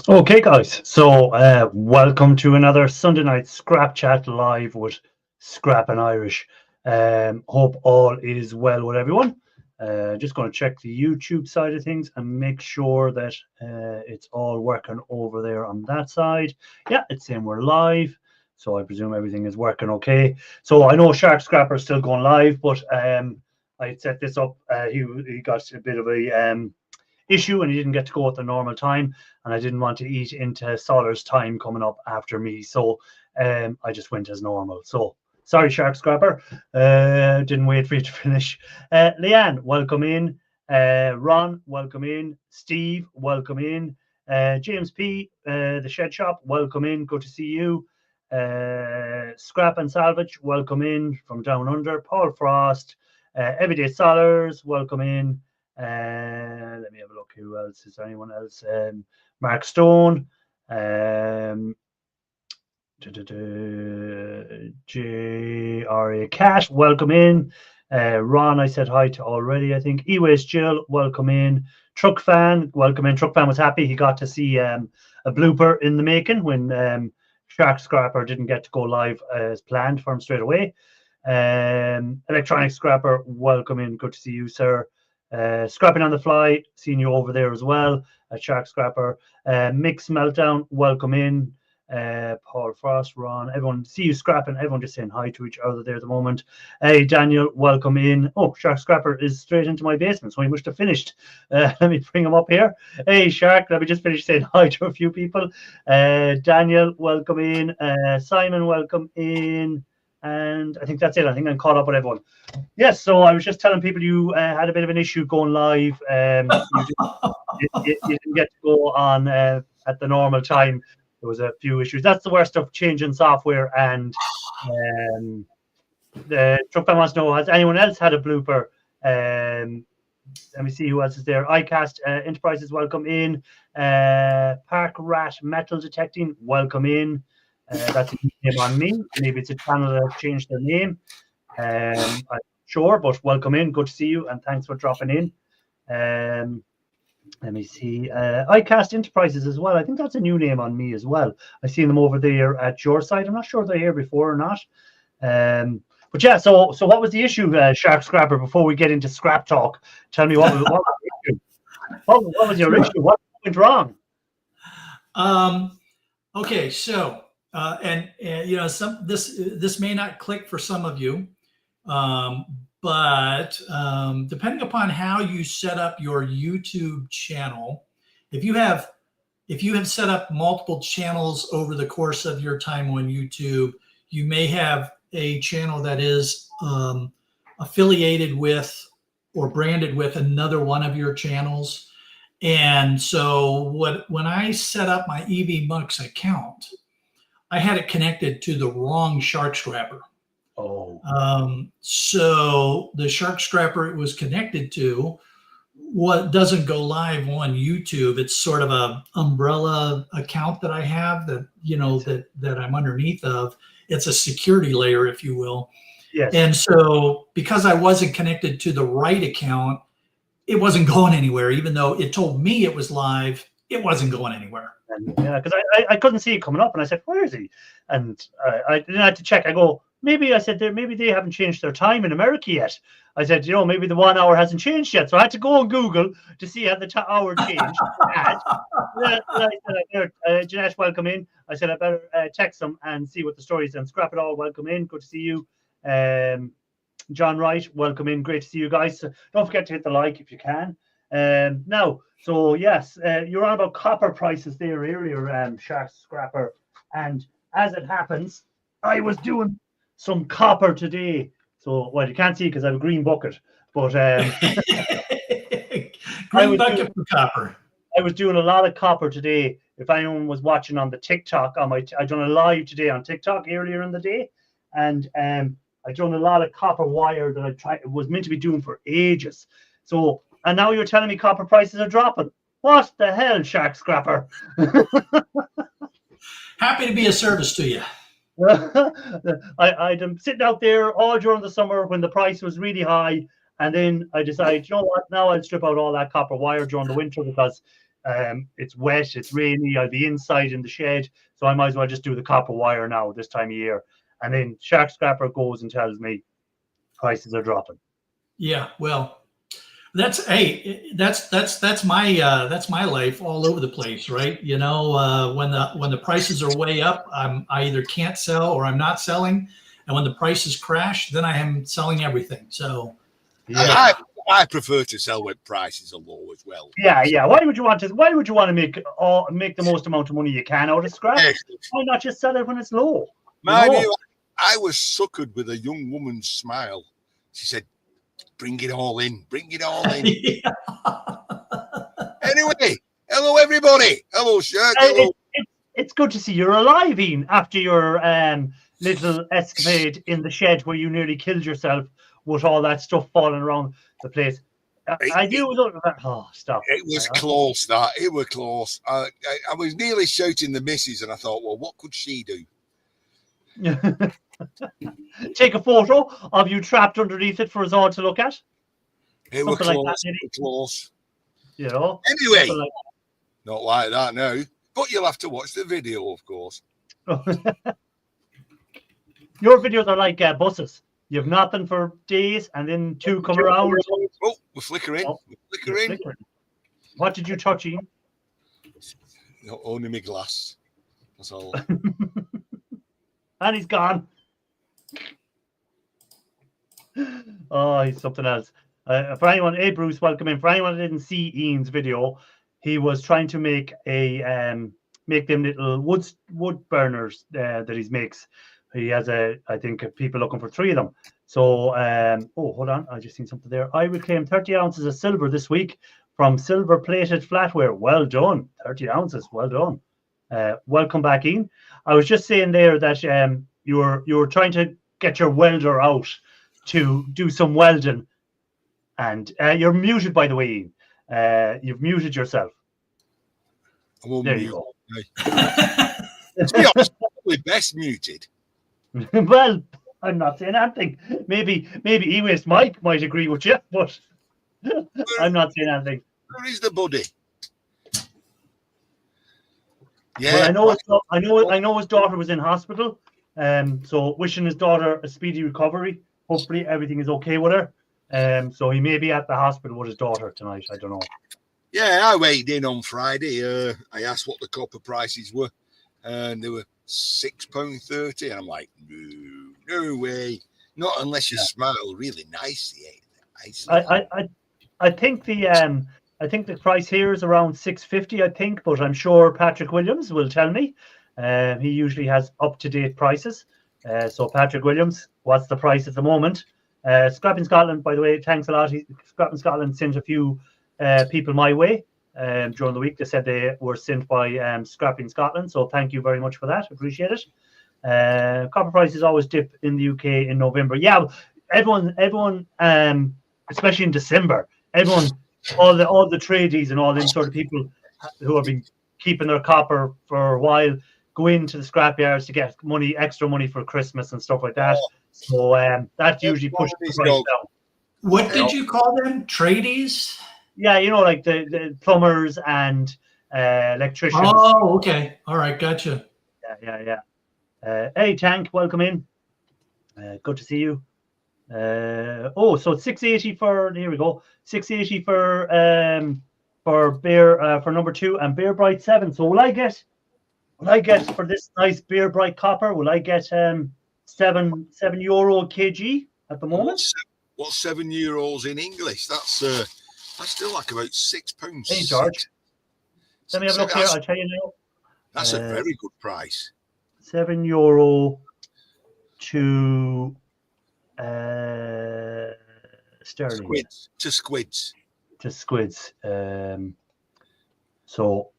Okay, guys. So, welcome to another Sunday night Scrap Chat live with Scrap and Irish. Hope all is well with everyone. Just going to check the YouTube side of things and make sure that it's all working over there on that side. Yeah, it's saying we're live. So I presume everything is working okay. So I know Shark Scrapper is still going live, but I set this up. He got a bit of a issue and he didn't get to go at the normal time, and I didn't want to eat into Solar's time coming up after me, so I just went as normal. So sorry, Shark Scrapper, didn't wait for you to finish. Leanne, welcome in. Ron, welcome in. Steve, welcome in. James P, the Shed Shop, welcome in. Good to see you. Scrap and Salvage, welcome in from down under. Paul Frost, Everyday Solars, welcome in. Let me have a look. Who else? Is there anyone else? Mark Stone. J.R.A. Cat, welcome in. Ron, I said hi to already, I think. Eways Gill, welcome in. Truck Fan, welcome in. Truck Fan was happy. He got to see a blooper in the making when Shark Scrapper didn't get to go live as planned for him straight away. Electronic Scrapper, welcome in. Good to see you, sir. Scrapping on the Fly, seeing you over there as well at Shark Scrapper. Mix Meltdown, welcome in. Paul Frost, Ron, everyone, see you scrapping. Everyone just saying hi to each other there at the moment. Hey, Daniel, welcome in. Oh, Shark Scrapper is straight into my basement, so he must have finished. Let me bring him up here. Hey, Shark, let me just finish saying hi to a few people. Daniel, welcome in. Simon, welcome in. And I think that's it. I think I'm caught up with everyone. Yes, so I was just telling people you had a bit of an issue going live. You didn't get to go on at the normal time. There was a few issues. That's the worst of changing software. And the truck fan wants to know, has anyone else had a blooper? Let me see who else is there. iCast Enterprises, welcome in. Park Rat Metal Detecting, welcome in. That's a name on me. Maybe it's a channel that has changed their name. I'm sure, but welcome in. Good to see you, and thanks for dropping in. Let me see. iCast Enterprises as well. I think that's a new name on me as well. I've seen them over there at your side. I'm not sure if they're here before or not. But yeah, so what was the issue, Shark Scrapper? Before we get into scrap talk, tell me what was the issue? What was your issue? What went wrong? Okay, so and you know, this may not click for some of you, but depending upon how you set up your YouTube channel, if you have set up multiple channels over the course of your time on YouTube, you may have a channel that is affiliated with or branded with another one of your channels. And so when I set up my EV Monks account, I had it connected to the wrong Shark Scrapper. Oh. So the Shark Scrapper it was connected to what doesn't go live on YouTube. It's sort of a umbrella account that I have that, you know, that I'm underneath of. It's a security layer, if you will. Yes. And so because I wasn't connected to the right account, it wasn't going anywhere. Even though it told me it was live, it wasn't going anywhere. Yeah, because I couldn't see it coming up, and I said, "Where is he?" And I didn't have to check. I go, maybe they haven't changed their time in America yet. I said, you know, maybe the 1 hour hasn't changed yet. So I had to go on Google to see how the hour changed. I said, Janesh, welcome in. I said I better text them and see what the story is. And Scrap It All, welcome in. Good to see you. John Wright, welcome in. Great to see you guys. So don't forget to hit the like if you can. Now, so yes, you're on about copper prices there earlier, Shark Scrapper, and as it happens, I was doing some copper today. So, well, you can't see because I have a green bucket, but green bucket for copper. I was doing a lot of copper today. If anyone was watching on the TikTok, I done a live today on TikTok earlier in the day, and I done a lot of copper wire that I was meant to be doing for ages. So. And now you're telling me copper prices are dropping. What the hell, Shark Scrapper? Happy to be of service to you. I'm sitting out there all during the summer when the price was really high. And then I decided, you know what, now I'll strip out all that copper wire during the winter because It's wet, it's rainy, I'll be inside in the shed, so I might as well just do the copper wire now this time of year. And then Shark Scrapper goes and tells me prices are dropping. Yeah, well, that's my life all over the place, right? You know, when the prices are way up, I either can't sell or I'm not selling, and when the prices crash, then I am selling everything. So, yeah, I prefer to sell when prices are low as well. Yeah. Why would you want to make the most amount of money you can out of scrap? Why not just sell it when it's low? Man, I was suckered with a young woman's smile. She said, "Bring it all in, bring it all in." Yeah. Anyway, hello everybody. Hello, Shirk. Hello. It's good to see you're alive, Ian, after your little escapade in the shed where you nearly killed yourself with all that stuff falling around the place. Stop. It was close, that. It was close. I was nearly shouting the missus, and I thought, well, what could she do? Take a photo of you trapped underneath it for us all to look at. It was close. It was close. You know? Anyway, not like that now. But you'll have to watch the video, of course. Your videos are like buses. You have nothing for days, and then two come around. Oh, we're flickering. We're flickering. What did you touch, Ian? No, only my glass. That's all. And he's gone. Oh, he's something else. For anyone, hey Bruce, welcome in. For anyone that didn't see Ian's video, he was trying to make them little wood burners that he makes. He has I think people looking for 3 of them. So hold on, I just seen something there. I reclaimed 30 ounces of silver this week from silver plated flatware. Well done. 30 ounces. Well done. Welcome back, Ian. I was just saying there that you were trying to get your welder out to do some welding, and you're muted, by the way, Ian. You've muted yourself. There you go. To be honest, probably best muted. Well, I'm not saying anything. Maybe E-Waste Mike might agree with you, but I'm not saying anything. Where is the buddy? Yeah, well, I know his daughter was in hospital. So wishing his daughter a speedy recovery. Hopefully everything is okay with her. So he may be at the hospital with his daughter tonight. I don't know. Yeah, I weighed in on Friday. I asked what the copper prices were, and they were £6.30, and I'm like, no way, not unless you smile really nicely. I think the price here is around £6.50. I think, but I'm sure Patrick Williams will tell me. He usually has up-to-date prices. So Patrick Williams, what's the price at the moment? Scrapping Scotland, by the way, thanks a lot. Scrapping Scotland sent a few people my way during the week. They said they were sent by Scrapping Scotland, so thank you very much for that. Appreciate it. Copper prices always dip in the UK in November. Yeah, everyone, especially in December, all the tradies and all them sort of people who have been keeping their copper for a while go into the scrapyards to get extra money for Christmas and stuff like that. So that usually pushes the price down. What did you call them? Tradies? Yeah, like the plumbers and electricians. Oh, okay. All right, gotcha. Yeah. Hey, Tank, welcome in. Good to see you. So it's 680 for. Here we go. 680 for Bear for number 2 and Bear Bright 7. So will I get for this nice Bear Bright copper? Will I get €7 kg at the moment? What's €7 in English? That's still like about £6. Hey, George. Let me have a look here. I'll tell you now. That's a very good price. €7 to sterling. To squids. So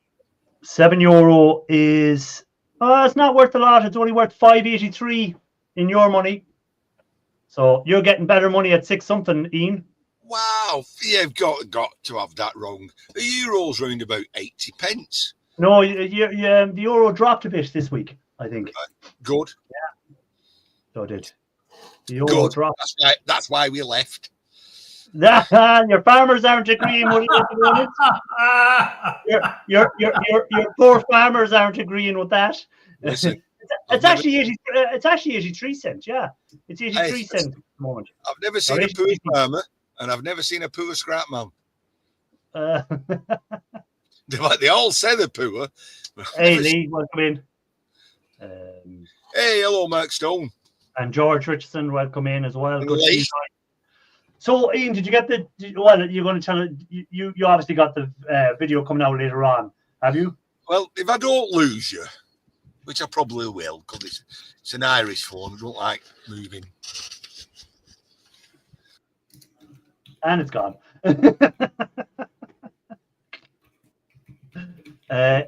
€7 is it's not worth a lot. It's only worth $5.83 in your money. So you're getting better money at 6 something, Ian. Wow, you've got to have that wrong. The euro's round about 80 pence. No, the euro dropped a bit this week, I think. Good. Yeah. So it did. The euro dropped. That's why we left. Your farmers aren't agreeing with you at the moment. Your poor farmers aren't agreeing with that. Listen, it's actually 83 cents. Yeah, it's 83 cents at the moment. I've never seen a poor farmer, and I've never seen a poor scrap man. They all say they're poor. Hey, Lee, welcome in. Hey, hello, Mark Stone. And George Richardson, welcome in as well. Good to see you. So, Ian, did you get well, you're going to tell you obviously got the video coming out later on, have you? Well, if I don't lose you, which I probably will, because it's an Irish phone, I don't like moving. And it's gone.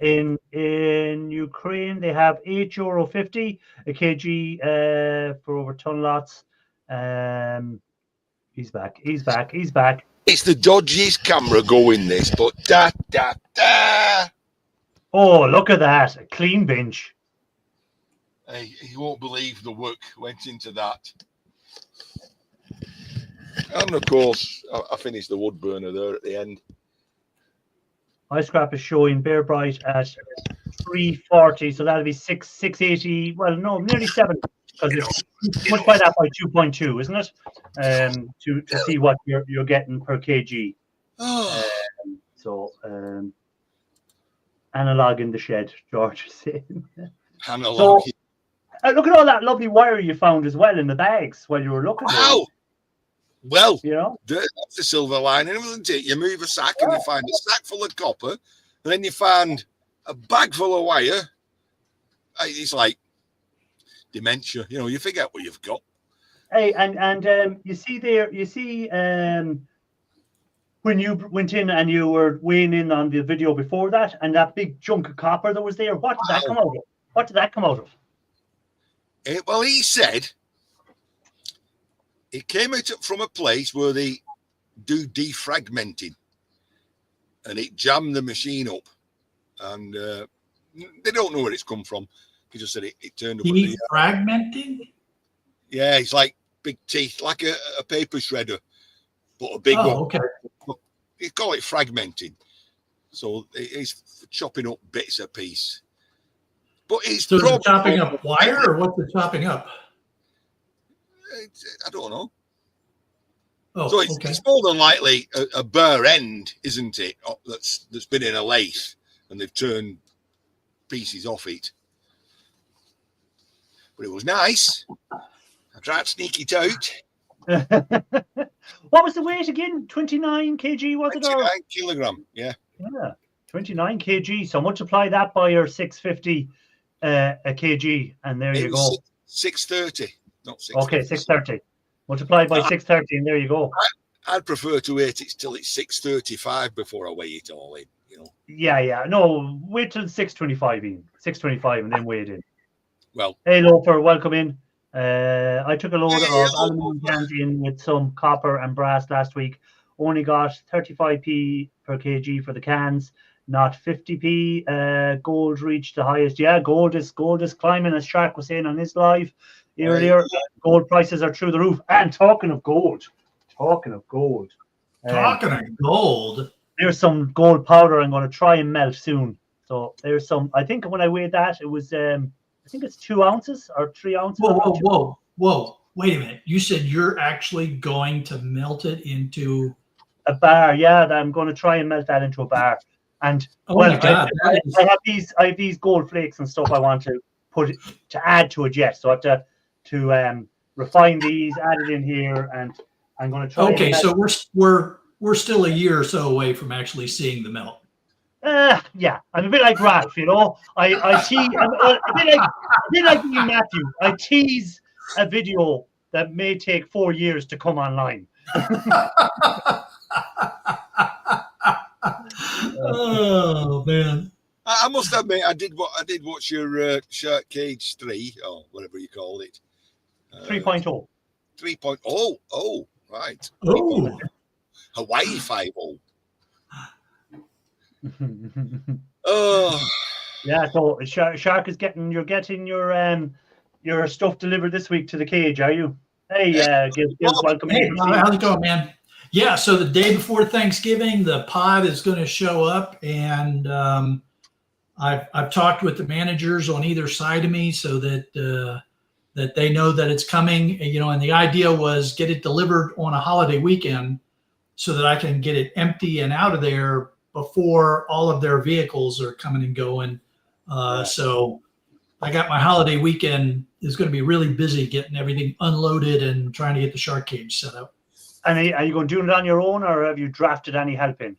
In Ukraine, they have €8.50 a kg for over ton lots. He's back. It's the dodgiest camera going this, but da. Oh, look at that. A clean bench. Hey, you won't believe the work went into that. And of course, I finished the wood burner there at the end. My scrap is showing Bear Bright at 340, so that'll be 680. Well, no, nearly 7, because it's multiply that by 2.2, isn't it? To see what you're getting per kg. Analog in the shed, George is saying. Analog. So, look at all that lovely wire you found as well in the bags while you were looking. Wow. Well, you know, that's the silver lining, isn't it? You move a sack and you find a sack full of copper, and then you find a bag full of wire. It's like dementia, you know. You forget what you've got. Hey, and you see when you went in and you were weighing in on the video before that, and that big chunk of copper that was there. What did that come out of? What did that come out of? Well, he said it came out from a place where they do defragmenting, and it jammed the machine up, and they don't know where it's come from. He just said it turned up. Defragmenting? Yeah, it's like big teeth, like a paper shredder, but a big one. Okay. You call it fragmenting. So it's chopping up bits a piece. But it's so probably chopping up wire, or what's it chopping up? I don't know. Oh, so it's more than likely a bare end, isn't it? That's been in a lathe and they've turned pieces off it. But it was nice. I tried to sneak it out. What was the weight again? 29 kg, was it? 29 kilogram, yeah. Yeah, 29 kg. So multiply that by your 650 a kg, and there you go. 630, not 630. Okay, 630. Multiply by 630, and there you go. I'd prefer to wait it till it's 635 before I weigh it all in, you know. Yeah. No, wait till 625 in. 625 and then weigh it in. Well. Hey, Loafer, welcome in. I took a load of aluminium cans in with some copper and brass last week. Only got 35p per kg for the cans, not 50p. Gold reached the highest. Yeah, gold is climbing, as Shark was saying on his live earlier. Gold prices are through the roof. And talking of gold, there's some gold powder I'm going to try and melt soon. So there's some. I think when I weighed that, it was I think it's 2 ounces or 3 ounces. Whoa! Wait a minute. You said you're actually going to melt it into a bar? Yeah, I'm going to try and melt that into a bar. And I have these gold flakes and stuff I want to put to add to it yet. So I have to refine these, add it in here, and I'm going to try. Okay, so we're still a year or so away from actually seeing the melt. Yeah, I'm a bit like Ralph, you know. I tease a bit like you, Matthew. I tease a video that may take 4 years to come online. Oh man! I must admit, I did watch your Shark Cage 3 or whatever you called it. 3.0. 3.0. Oh, right. Oh, Hawaii 5.0. Oh yeah, so Shark is getting your stuff delivered this week to the cage, are you? Hey, Gill, welcome. Hey, how's it going, man? Yeah, so the day before Thanksgiving, the pod is going to show up, and I've talked with the managers on either side of me so that that they know that it's coming. And the idea was get it delivered on a holiday weekend so that I can get it empty and out of there before all of their vehicles are coming and going. So I got my holiday weekend is going to be really busy getting everything unloaded and trying to get the shark cage set up. And are you going to do it on your own, or have you drafted any help in?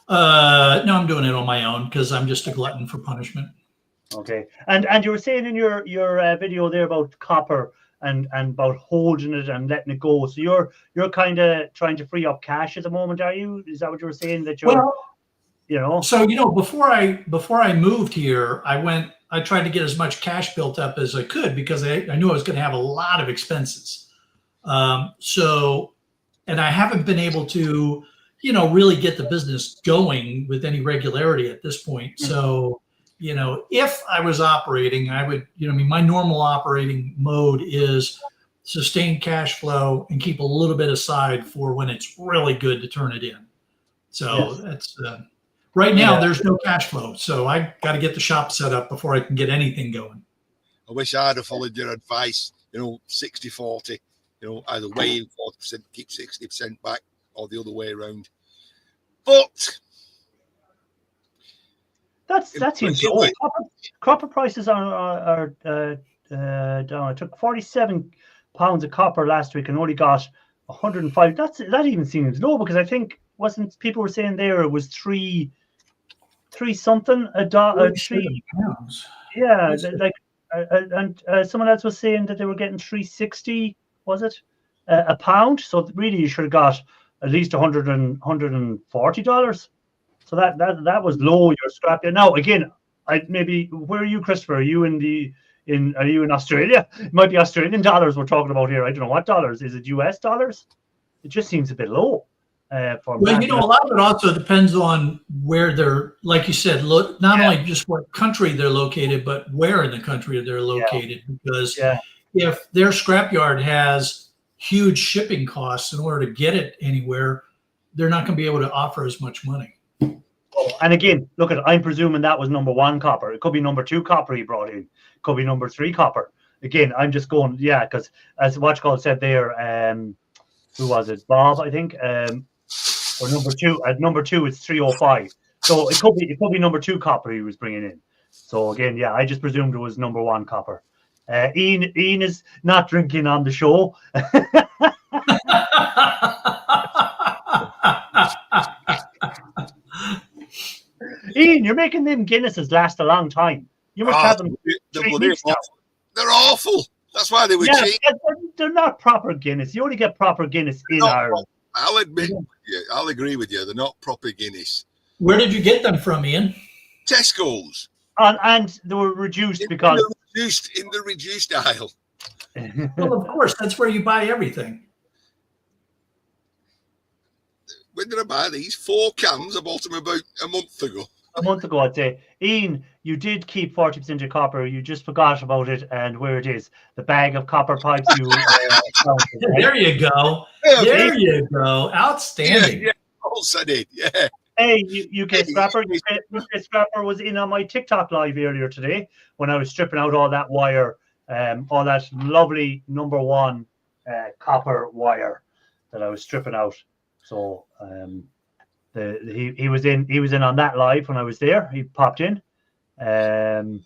No, I'm doing it on my own because I'm just a glutton for punishment. Okay. And you were saying in your video there about copper and about holding it and letting it go. So you're kind of trying to free up cash at the moment, are you? Is that what you were saying? That you're, So before I moved here, I tried to get as much cash built up as I could because I knew I was going to have a lot of expenses. And I haven't been able to, really get the business going with any regularity at this point. So, if I was operating, I would, my normal operating mode is sustain cash flow and keep a little bit aside for when it's really good to turn it in. So that's right now there's no cash flow. So I got to get the shop set up before I can get anything going. I wish I'd have followed your advice, 60-40, either weigh in 40%, keep 60% back, or the other way around. But that seems low. Copper prices are down. I took 47 pounds of copper last week and only got 105. That even seems low because I think people were saying there it was three something a dollar. Pounds. Yeah, and someone else was saying that they were getting 360. Was it a pound? So really, you should have got at least $140. So that was low. Your scrap. Now again, where are you, Christopher? Are you are you in Australia? It might be Australian dollars we're talking about here. I don't know what dollars. Is it US dollars? It just seems a bit low. A lot of it also depends on where they're, like you said, not only just what country they're located, but where in the country they're located. Because if their scrapyard has huge shipping costs in order to get it anywhere, they're not going to be able to offer as much money. And again, I'm presuming that was number 1 copper. It could be number 2 copper he brought in. It could be number 3 copper. Again, I'm just going, because as Watchcall said there, who was it? Bob, I think. Or number 2. At number 2, it's 305. So it could be number 2 copper he was bringing in. So again, I just presumed it was number 1 copper. Ian is not drinking on the show. Ian, you're making them Guinnesses last a long time. You must have them. They're awful. That's why they were cheap. They're not proper Guinness. You only get proper Guinness in Ireland. I'll admit, I'll agree with you. They're not proper Guinness. Where did you get them from, Ian? Tesco's. And they were reduced because in the reduced aisle. Well, of course, that's where you buy everything. When did I buy these? 4 cans. I bought them about a month ago. A month ago, I'd say. Ian, you did keep 40% of copper. You just forgot about it and where it is. The bag of copper pipes you There you go. There you go. Outstanding. Yeah, of course I did. Yeah. Hey, UK Scrapper. UK Scrapper was in on my TikTok live earlier today when I was stripping out all that wire, all that lovely number 1 copper wire that I was stripping out. So he was in on that live when I was there. He popped in. Every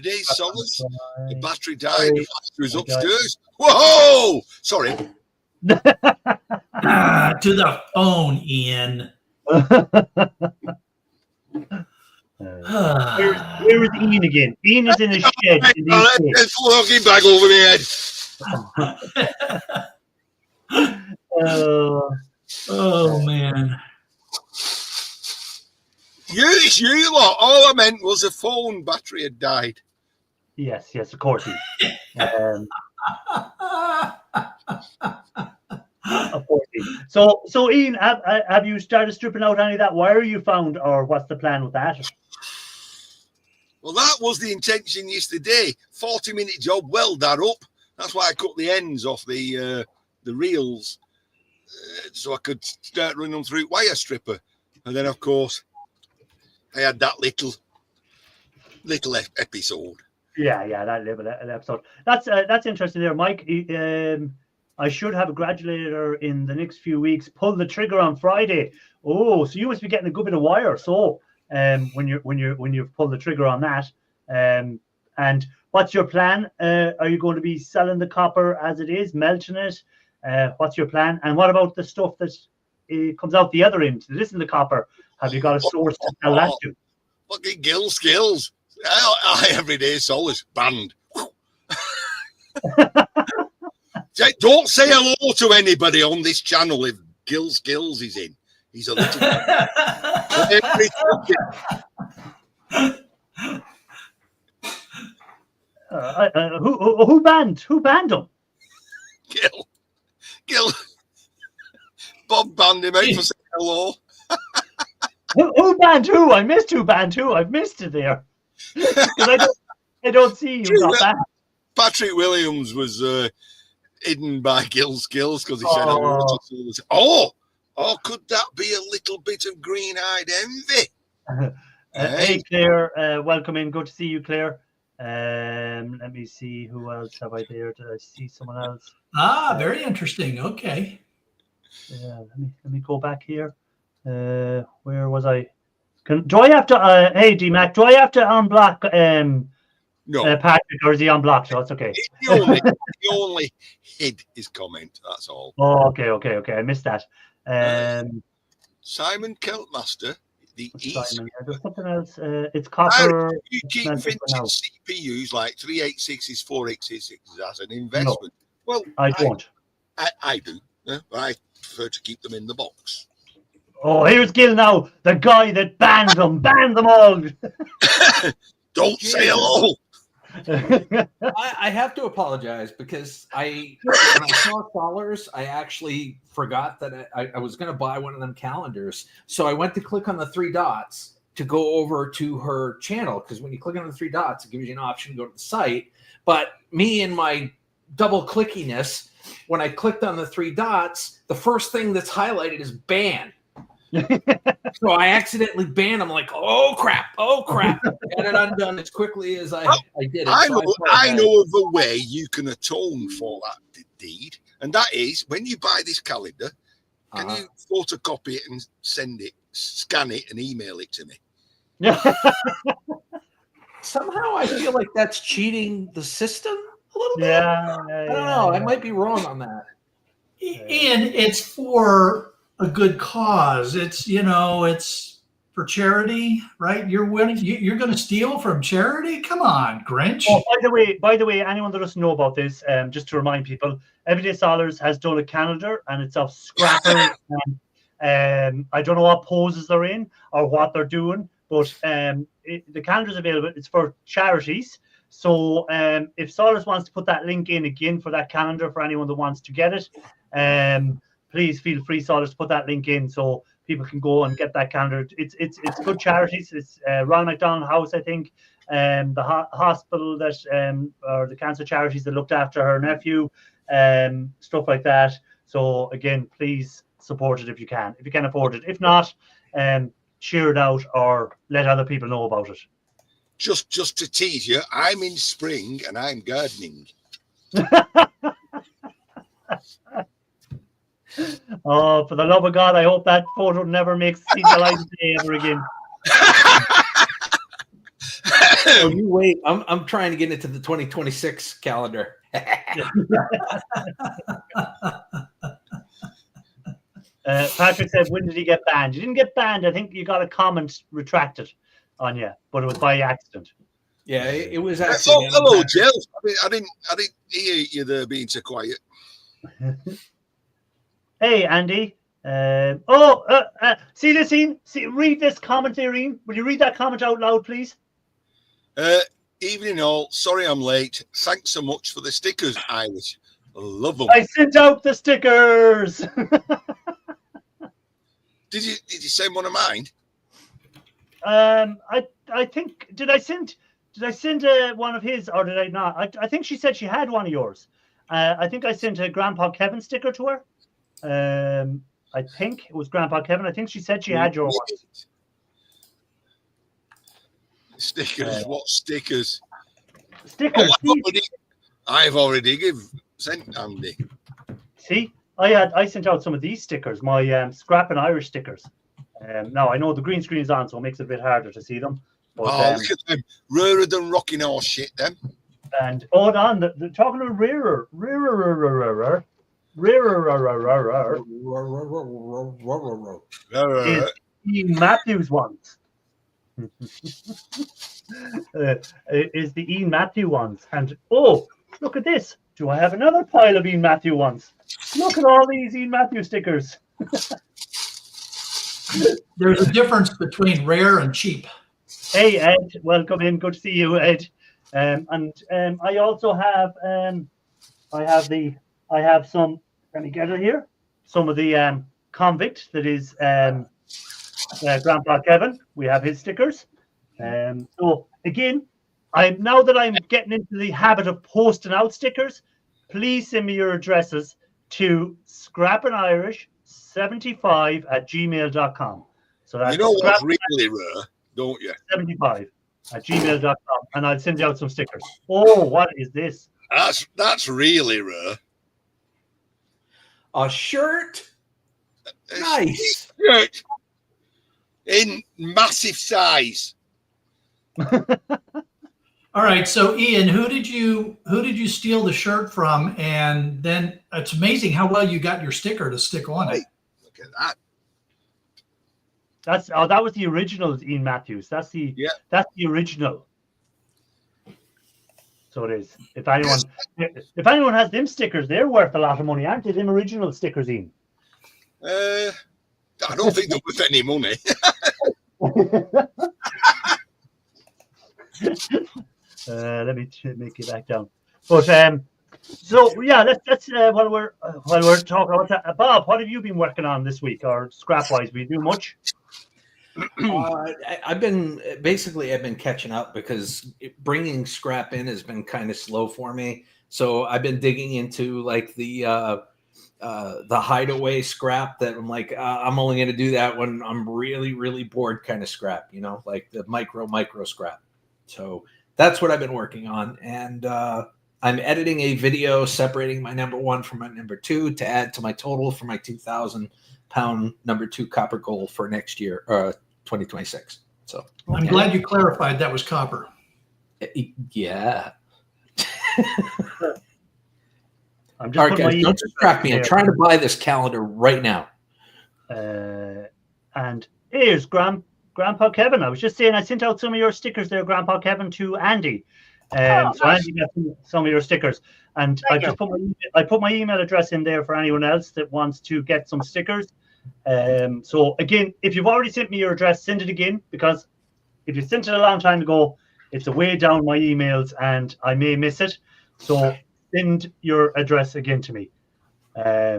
day solid. The battery died. The battery was upstairs. Whoa! Sorry. To the phone, Ian. Where is Ian again? Ian is in his shed. There's a fucking bag over my head. Oh man. It's you lot. All I meant was a phone battery had died. Yes, of course. Of course. So Ian, have you started stripping out any of that wire you found, or what's the plan with that? Well, that was the intention yesterday. 40-minute job, weld that up. That's why I cut the ends off the reels so I could start running them through wire stripper. And then, of course, I had that little episode. Yeah, that little episode. That's interesting there, Mike. I should have a gradulator in the next few weeks. Pull the trigger on Friday. Oh, so you must be getting a good bit of wire. So, when you've pulled the trigger on that, and what's your plan? Are you going to be selling the copper as it is, melting it? What's your plan? And what about the stuff that comes out the other end that isn't the copper? Have you got a source to sell that to? Fucking Gill skills. Everyday solace banned. Don't say hello to anybody on this channel if Gill Skills is in. He's a little. Who banned him? Gill. Bob banned him out for saying hello. Who banned who? I missed who banned who. I've missed it there. I don't see you got that. Patrick Williams was hidden by Gill Skills because he said, "Oh, could that be a little bit of green-eyed envy?" Hey, Claire, welcome in. Good to see you, Claire. Let me see who else have I there. Did I see someone else? Very interesting. Okay. Yeah, let me go back here. Where was I? Do I have to? Hey, D-Mac, do I have to unblock No, Patrick, or is he unblocked? So it's okay. He only hid his comment. That's all. Oh, okay. I missed that. Simon Keltmaster, the East. There's something else. It's copper. You keep vintage CPUs like 386s, 486s as an investment. No, well, I don't. I do. Yeah? I prefer to keep them in the box. Oh, here's Gill now, the guy that banned them all. Don't say hello. I have to apologize because when I saw dollars, I actually forgot that I was going to buy one of them calendars. So I went to click on the three dots to go over to her channel, because when you click on the three dots, it gives you an option to go to the site. But me and my double clickiness, when I clicked on the three dots, the first thing that's highlighted is ban. So I accidentally banned. I'm like, oh crap! Got it undone as quickly as I did it. I know of a way you can atone for that deed, and that is when you buy this calendar, can you photocopy it and scan it and email it to me? Somehow I feel like that's cheating the system a little bit. Yeah, I don't know. I might be wrong on that. And it's for a good cause. It's it's for charity, right? You're winning. You're going to steal from charity? Come on, Grinch. Oh, by the way, anyone that doesn't know about this, just to remind people, Everyday Solars has done a calendar, and it's of scrappers. I don't know what poses they're in or what they're doing, but the calendar's available. It's for charities. So if Solars wants to put that link in again for that calendar for anyone that wants to get it, please feel free, Solars, to put that link in so people can go and get that calendar. It's good charities. It's Ronald McDonald House, I think, the hospital that or the cancer charities that looked after her nephew, stuff like that. So again, please support it if you can afford it. If not, share it out or let other people know about it. Just to tease you, I'm in spring and I'm gardening. Oh, for the love of God, I hope that photo never makes the light of day ever again. Oh, you wait. I'm trying to get into the 2026 calendar. Patrick said, when did he get banned? You didn't get banned. I think you got a comment retracted on you, but it was by accident. Yeah, it was actually. Hello, Jill. I didn't hear you there being so quiet. Hey, Andy. See this, Ian? Read this comment there, Ian. Will you read that comment out loud, please? Evening all. Sorry I'm late. Thanks so much for the stickers, Irish. Love them. I sent out the stickers. Did you send one of mine? I think did I send one of his, or did I not? I think she said she had one of yours. I think I sent a Grandpa Kevin sticker to her. I think it was Grandpa Kevin. I think she said she had your ones. Stickers. What stickers? Stickers. I've already sent Andy. See, I sent out some of these stickers, my Scrapping Irish stickers. Now I know the green screen is on, so it makes it a bit harder to see them. But, look at them, rarer than rocking horse shit. Them. And hold on, they're talking about rarer. Is Ian Matthews ones. Is the Ian Matthew ones, and oh, look at this. Do I have another pile of Ian Matthew ones? Look at all these Ian Matthew stickers. There's a difference between rare and cheap. Hey Ed, welcome in. Good to see you, Ed. And I also have I have some. Let me get it here. Some of the convict that is Grandpa Kevin. We have his stickers. So again, now that I'm getting into the habit of posting out stickers, please send me your addresses to scrappingirish75@gmail.com. So that's you know what's really rare, don't you? 75@gmail.com, and I'll send you out some stickers. Oh, what is this? That's really rare. A shirt. Nice. Shirt in massive size. All right, so Ian, who did you steal the shirt from? And then it's amazing how well you got your sticker to stick on it. Look at that. That was the original Ian Matthews. That's the original. So it is. If anyone has them stickers, they're worth a lot of money, aren't they? Them original stickers, Ian. I don't think they're worth any money. Let me make it back down. But so yeah, let's while we're talking about that, Bob, what have you been working on this week, or scrap wise? We do much? I've been catching up because bringing scrap in has been kind of slow for me. So I've been digging into like the hideaway scrap that I'm like, I'm only going to do that when I'm really, really bored kind of scrap, like the micro scrap. So that's what I've been working on. And I'm editing a video separating my number 1 from my number 2 to add to my total for my 2,000-pound number 2 copper goal for next year, 2026. So I'm glad you clarified that was copper. Yeah. I'm just all right, guys, don't distract me. I'm trying to buy this calendar right now. And here's Grandpa Kevin. I was just saying I sent out some of your stickers there, Grandpa Kevin, to Andy. So nice. Andy got some of your stickers. And I put my email address in there for anyone else that wants to get some stickers. So again, if you've already sent me your address, send it again, because if you sent it a long time ago, it's way down my emails and I may miss it. So send your address again to me. Yeah.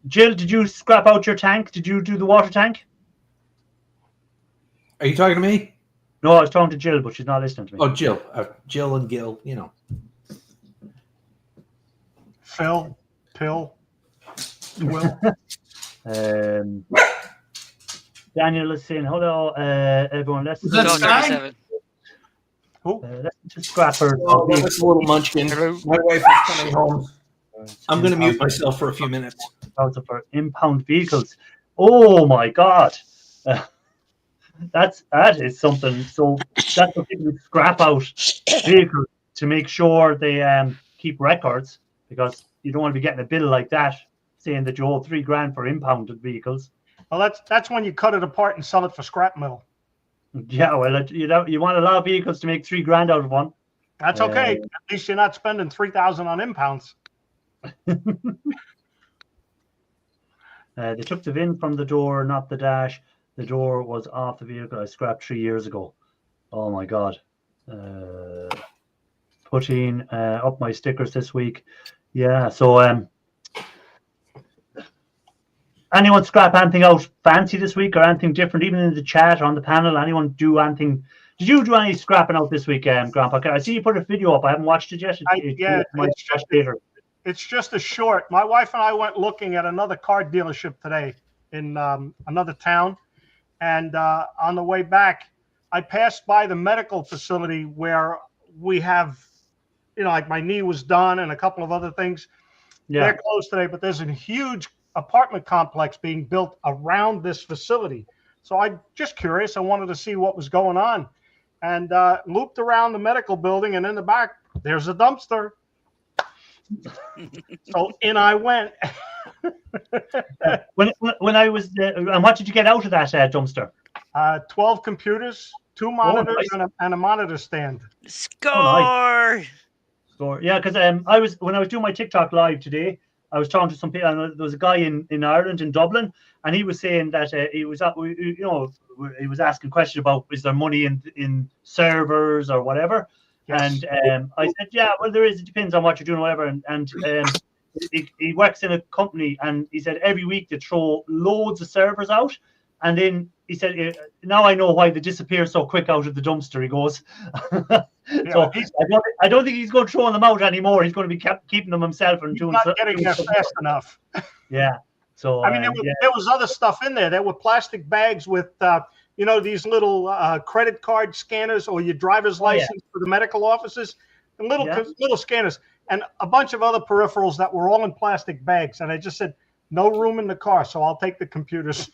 Gill, did you scrap out your tank? Did you do the water tank? Are you talking to me? No, I was talking to Gill, but she's not listening to me. Oh, Gill. Gill and Gill, Phil, Pill, Will. Daniel is saying hello, everyone. Let's just scrap her. Oh, that's a little munchkin. Hello. My wife is coming home. I'm going to mute myself for a few minutes. For impound vehicles. Oh my God. That is something. So that's what people scrap out vehicles to make sure they keep records, because you don't want to be getting a bill like that saying that you owe $3,000 for impounded vehicles. Well, that's when you cut it apart and sell it for scrap metal. Yeah, well, you want a lot of vehicles to make $3,000 out of one. That's okay. At least you're not spending $3,000 on impounds. They took the VIN from the door, not the dash. The door was off the vehicle I scrapped 3 years ago. Oh my God. Putting up my stickers this week. Yeah, so anyone scrap anything out fancy this week, or anything different, even in the chat or on the panel? Anyone do anything Did you do any scrapping out this week, Grandpa? I see you put a video up. I haven't watched it yet. It's just a short. My wife and I went looking at another car dealership today in another town. And on the way back, I passed by the medical facility where we have, like my knee was done and a couple of other things. Yeah. They're closed today, but there's a huge apartment complex being built around this facility. So I'm just curious. I wanted to see what was going on, and looped around the medical building, and in the back, there's a dumpster. So in I went. when I was, and what did you get out of that dumpster? 12 computers, 2 monitors, and a monitor stand. Score. Oh, nice. Score. Yeah, because when I was doing my TikTok live today, I was talking to some people. There was a guy in Ireland, in Dublin, and he was saying that he was asking questions about, is there money in servers or whatever. Yes. And I said, yeah, well, there is. It depends on what you're doing, whatever. And he works in a company, and he said every week they throw loads of servers out, and then he said, now I know why they disappear so quick out of the dumpster. He goes, so I don't think he's going to throw them out anymore. He's going to be keeping them himself and doing. Not getting there fast enough. Yeah. So I mean, there was other stuff in there. There were plastic bags with these little credit card scanners or your driver's license for the medical offices, and little scanners, and a bunch of other peripherals that were all in plastic bags. And I just said, no room in the car, so I'll take the computers.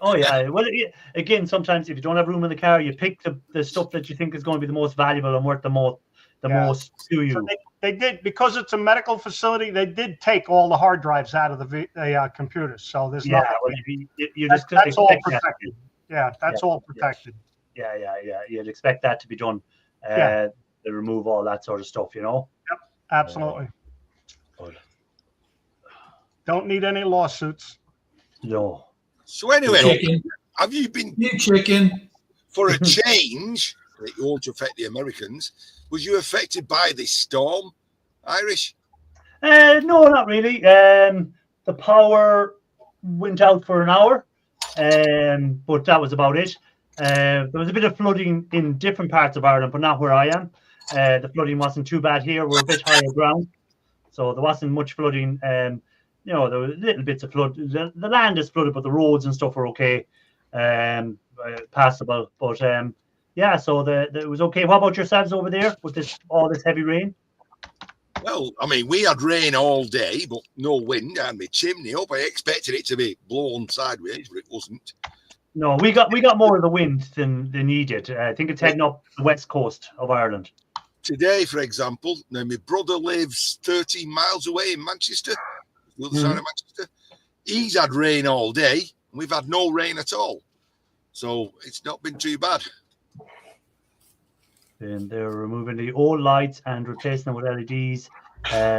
Oh yeah. Well, again, sometimes if you don't have room in the car, you pick the stuff that you think is going to be the most valuable and worth the most to you. So they did, because it's a medical facility. They did take all the hard drives out of the computers. So there's nothing. Well, that's all protected. Yeah, that's all protected. Yeah. You'd expect that to be done. They remove all that sort of stuff, Yep, absolutely. Don't need any lawsuits. No. So anyway, have you been for a change? It won't affect the Americans. Was you affected by this storm, Irish? No, not really. The power went out for an hour, but that was about it. There was a bit of flooding in different parts of Ireland, but not where I am. The flooding wasn't too bad here. We're a bit higher ground, so there wasn't much flooding. There were little bits of flood. The land is flooded, but the roads and stuff are okay, passable. But so it was okay. What about yourselves over there with all this heavy rain? Well, I mean, we had rain all day, but no wind, and the chimney up. I expected it to be blown sideways, but it wasn't. No, we got more of the wind than you did. I think it's heading up the west coast of Ireland. Today, for example, now my brother lives 13 miles away in Manchester. The other side of Manchester. He's had rain all day, and we've had no rain at all. So it's not been too bad. And they're removing the old lights and replacing them with LEDs,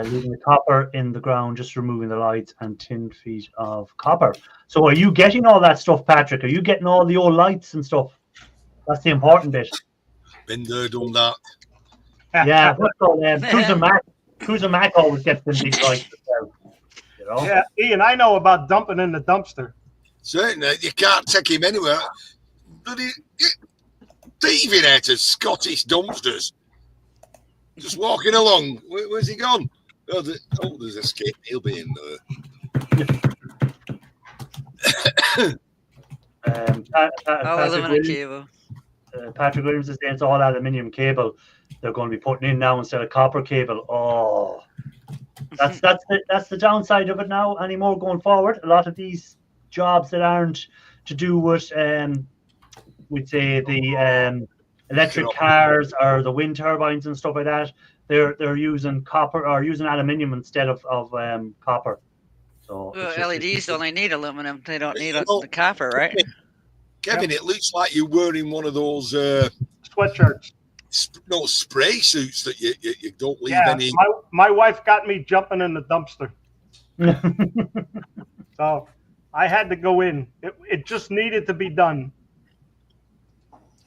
leaving the copper in the ground, just removing the lights and 10 feet of copper. So are you getting all that stuff, Patrick? Are you getting all the old lights and stuff? That's the important bit. Been there, done that. Yeah, Cruiser Mac always gets them big lights. Yeah, Ian, I know about dumping in the dumpster. Certainly, you can't take him anywhere. Bloody thieving out of Scottish dumpsters. Just walking along. Where's he gone? There's a skip. He'll be in there. Aluminum cable. Patrick Williams is saying it's all aluminium cable they're going to be putting in now instead of copper cable. Oh. That's the downside of it now anymore going forward. A lot of these jobs that aren't to do with we'd say the electric cars or the wind turbines and stuff like that, they're using copper or using aluminium instead of copper. So LEDs only need aluminum. They don't need the copper, right? Kevin, it looks like you're wearing one of those sweatshirts. No, spray suits that you don't leave any. My wife got me jumping in the dumpster. So I had to go in. It just needed to be done.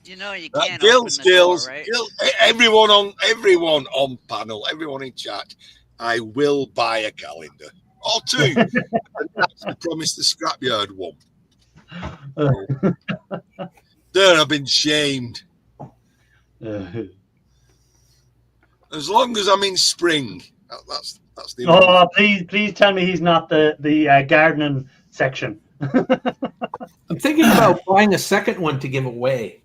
You can't Gill open the door, right? Gill, everyone on panel, everyone in chat, I will buy a calendar or two. And that's I promised the scrapyard one. There, I've been shamed. As long as I'm in spring, that's the. Oh, please tell me he's not the gardening section. I'm thinking about buying a second one to give away.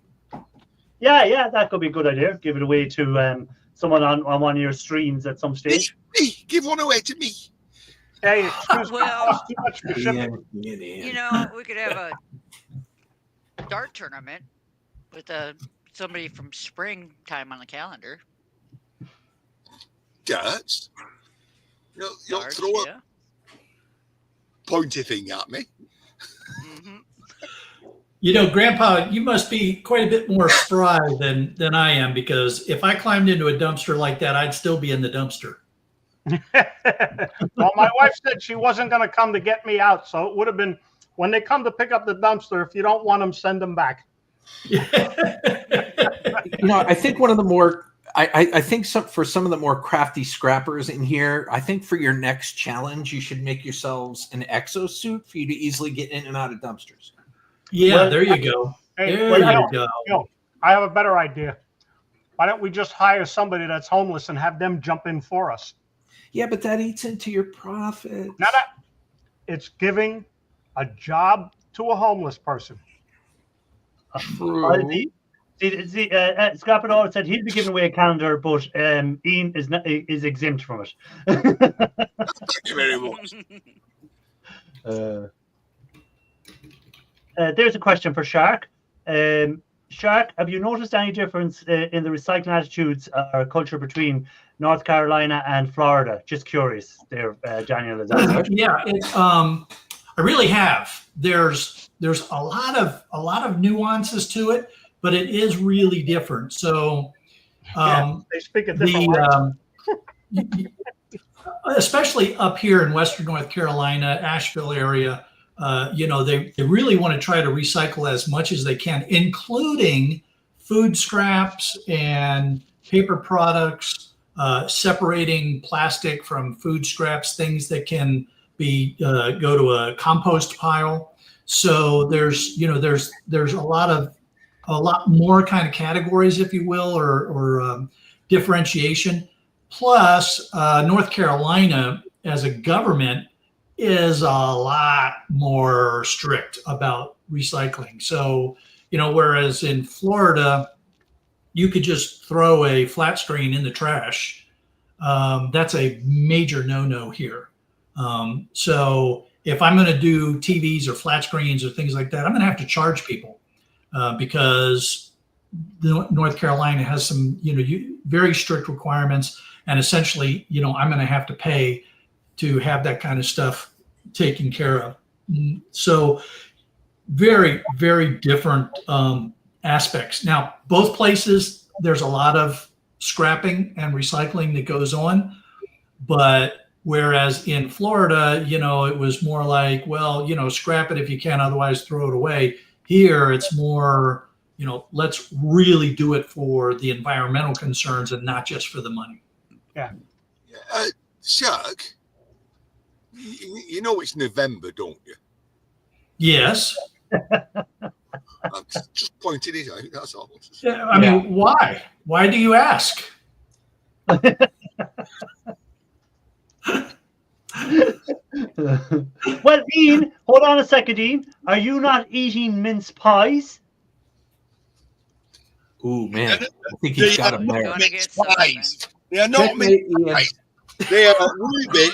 Yeah, that could be a good idea. Give it away to someone on one of your streams at some stage. Me, give one away to me. Hey, excuse me, it costs too much for shipping. You know, we could have a dart tournament with somebody from springtime on the calendar. Darts? You'll Darts, throw a pointy thing at me. Mm-hmm. You know, Grandpa, you must be quite a bit more spry than I am, because if I climbed into a dumpster like that, I'd still be in the dumpster. Well, my wife said she wasn't going to come to get me out, so it would have been when they come to pick up the dumpster. If you don't want them, send them back. I think one of the more I think for some of the more crafty scrappers in here, I think for your next challenge, you should make yourselves an exosuit for you to easily get in and out of dumpsters. Yeah, Well, there you go. Hey, There you go. Yo, I have a better idea. Why don't we just hire somebody that's homeless and have them jump in for us? Yeah, but that eats into your profit. No, it's giving a job to a homeless person. True. Scrap It All said he'd be giving away a calendar, but Ian is exempt from it. Thank you very much. There's a question for Shark. Shark, have you noticed any difference in the recycling attitudes or culture between North Carolina and Florida? Just curious. There, Daniel is asking. Yeah, I really have. There's a lot of nuances to it, but it is really different. So, They speak a different language. Especially up here in Western North Carolina, Asheville area, they really want to try to recycle as much as they can, including food scraps and paper products, separating plastic from food scraps, things that can be go to a compost pile. So there's a lot more kind of categories, if you will, or differentiation. Plus, North Carolina as a government is a lot more strict about recycling. So, whereas in Florida, you could just throw a flat screen in the trash. That's a major no-no here. So if I'm going to do TVs or flat screens or things like that, I'm going to have to charge people because North Carolina has some, very strict requirements. And essentially, I'm going to have to pay to have that kind of stuff taken care of. So very, very different aspects. Now, both places, there's a lot of scrapping and recycling that goes on. But whereas in Florida, it was more like, well, scrap it if you can, otherwise throw it away. Here, it's more, let's really do it for the environmental concerns and not just for the money. Yeah. Shark, you know it's November, don't you? Yes. I'm just pointing it out, that's all. Yeah, I mean, why? Why do you ask? Well, Ian, hold on a second, Ian. Are you not eating mince pies? Ooh, man. I think he's got him there. Mince pies. They are not mince pies. They are ruby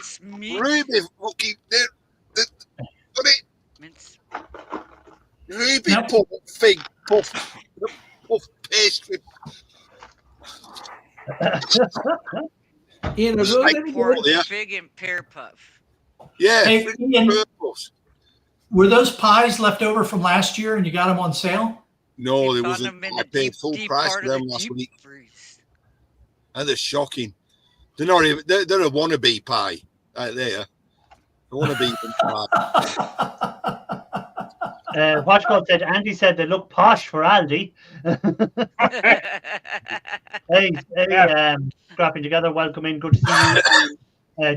fucking. What it? Mince. Ruby puff pastry. Ian, are those any good? Fig and pear puff. Yeah, Hey, Ian, purples. were those pies left over from last year and you got them on sale? No, You there found wasn't. them in I the paid deep, full deep price part for of them the last deep week. freeze. And they're shocking. They're not even. They're a wannabe pie right there. A wannabe pie. Watchcall said, Andy said they look posh for Aldi. Hey, scrapping together, welcome in, good to see you.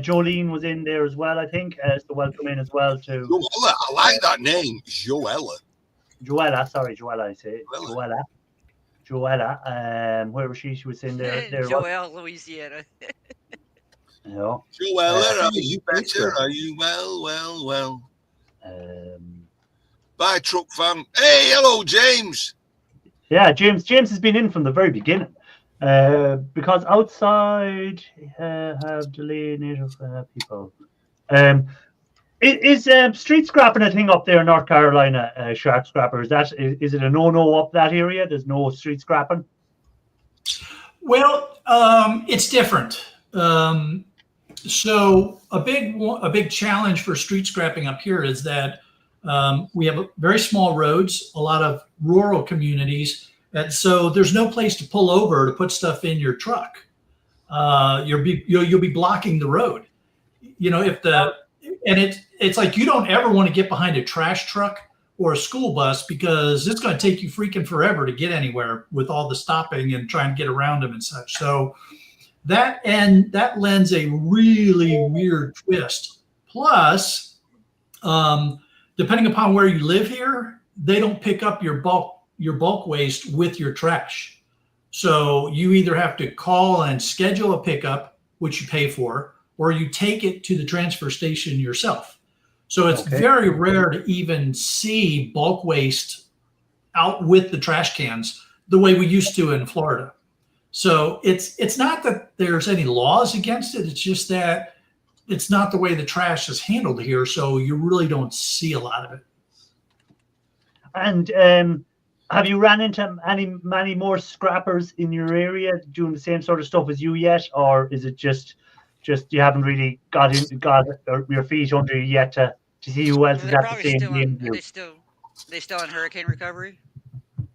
Jolene was in there as well, I think. So welcome in as well to Joella, I like that name, Joella. Joella, I say Joella. Joella. Where was she? She was in there. Joel, Louisiana. You know, Joella, are you better? Are you well? Bye, truck fan. Hey, hello, James. yeah, James has been in from the very beginning. Because outside have delayed native people. Is street scrapping a thing up there in North Carolina, shark scrapper? Is it a no up that area? There's no street scrapping? Well, it's different. So a big challenge for street scrapping up here is that we have very small roads, a lot of rural communities, and so there's no place to pull over to put stuff in your truck. You'll be blocking the road. It's like you don't ever want to get behind a trash truck or a school bus because it's going to take you freaking forever to get anywhere with all the stopping and trying to get around them and such. So that lends a really weird twist. Plus, depending upon where you live here, they don't pick up your bulk waste with your trash. So you either have to call and schedule a pickup, which you pay for, or you take it to the transfer station yourself. So it's very rare to even see bulk waste out with the trash cans the way we used to in Florida. So it's not that there's any laws against it. It's just that it's not the way the trash is handled here. So you really don't see a lot of it. And have you ran into many more scrappers in your area doing the same sort of stuff as you yet, or is it just you haven't really got your feet under you yet to see who else is at the same game? They still in hurricane recovery?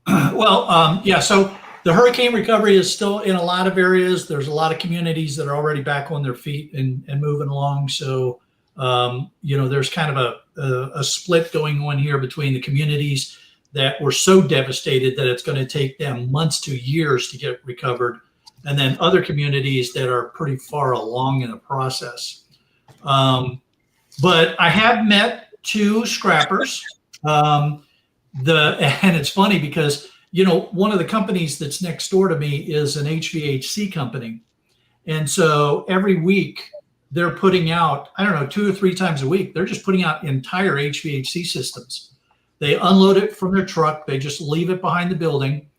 Well, yeah. So the hurricane recovery is still in a lot of areas. There's a lot of communities that are already back on their feet and moving along. So there's kind of a split going on here between the communities that were so devastated that it's going to take them months to years to get recovered, and then other communities that are pretty far along in the process. But I have met 2 scrappers. And it's funny because, one of the companies that's next door to me is an HVAC company. And so every week they're putting out, 2 or 3 times a week, they're just putting out entire HVAC systems. They unload it from their truck. They just leave it behind the building.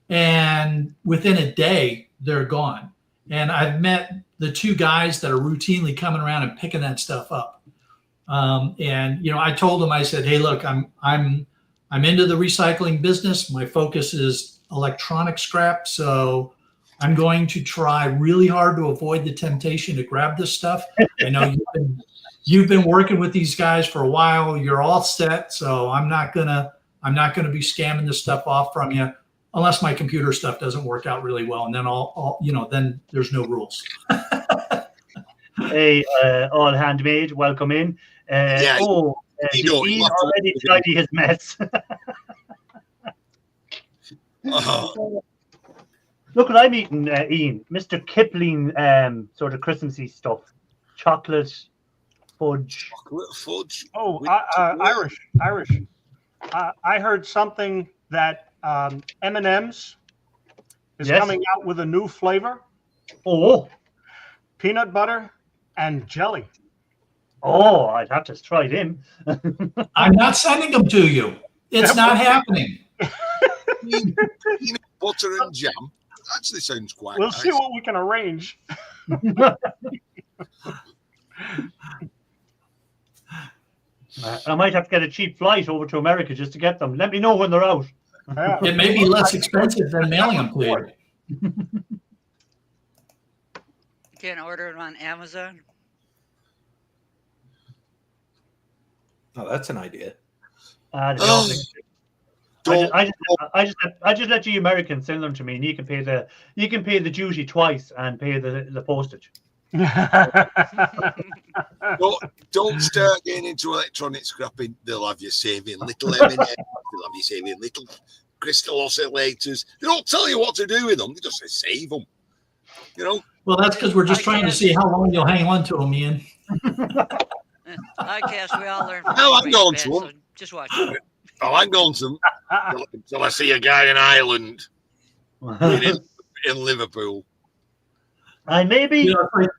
And within a day, they're gone. And I've met the 2 guys that are routinely coming around and picking that stuff up. I told them, I said, hey, look, I'm into the recycling business. My focus is electronic scrap. So I'm going to try really hard to avoid the temptation to grab this stuff. I know you've been working with these guys for a while. You're all set. So I'm not gonna be scamming this stuff off from you unless my computer stuff doesn't work out really well. And then then there's no rules. Hey, all handmade, welcome in. Ian already tidy his mess. Look what I'm eating, Ian. Mr. Kipling, sort of Christmassy stuff. Chocolate fudge. Oh, Irish. I heard something that M&M's is coming out with a new flavor. Oh. Peanut butter and jelly. Oh, I'd have to try them. I'm not sending them to you. It's not happening. Peanut butter and jam. Actually sounds quite We'll nice. see what we can arrange. I might have to get a cheap flight over to America just to get them. Let me know when they're out. Yeah. It may be less expensive than mailing them to you. You can't order them on Amazon? Oh, that's an idea. I just let you Americans send them to me, and you can pay the duty twice and pay the postage. Don't start getting into electronic scrapping. They'll have you saving little M&Ms. They'll have you saving little crystal oscillators. They don't tell you what to do with them. They just say save them. Well, that's because we're just trying to see how long you'll hang on to them, Ian. I guess we all learn from I'm going to them. so just watch it. I'm going to them until I see a guy in Ireland. in Liverpool. I may be, You know, it's like-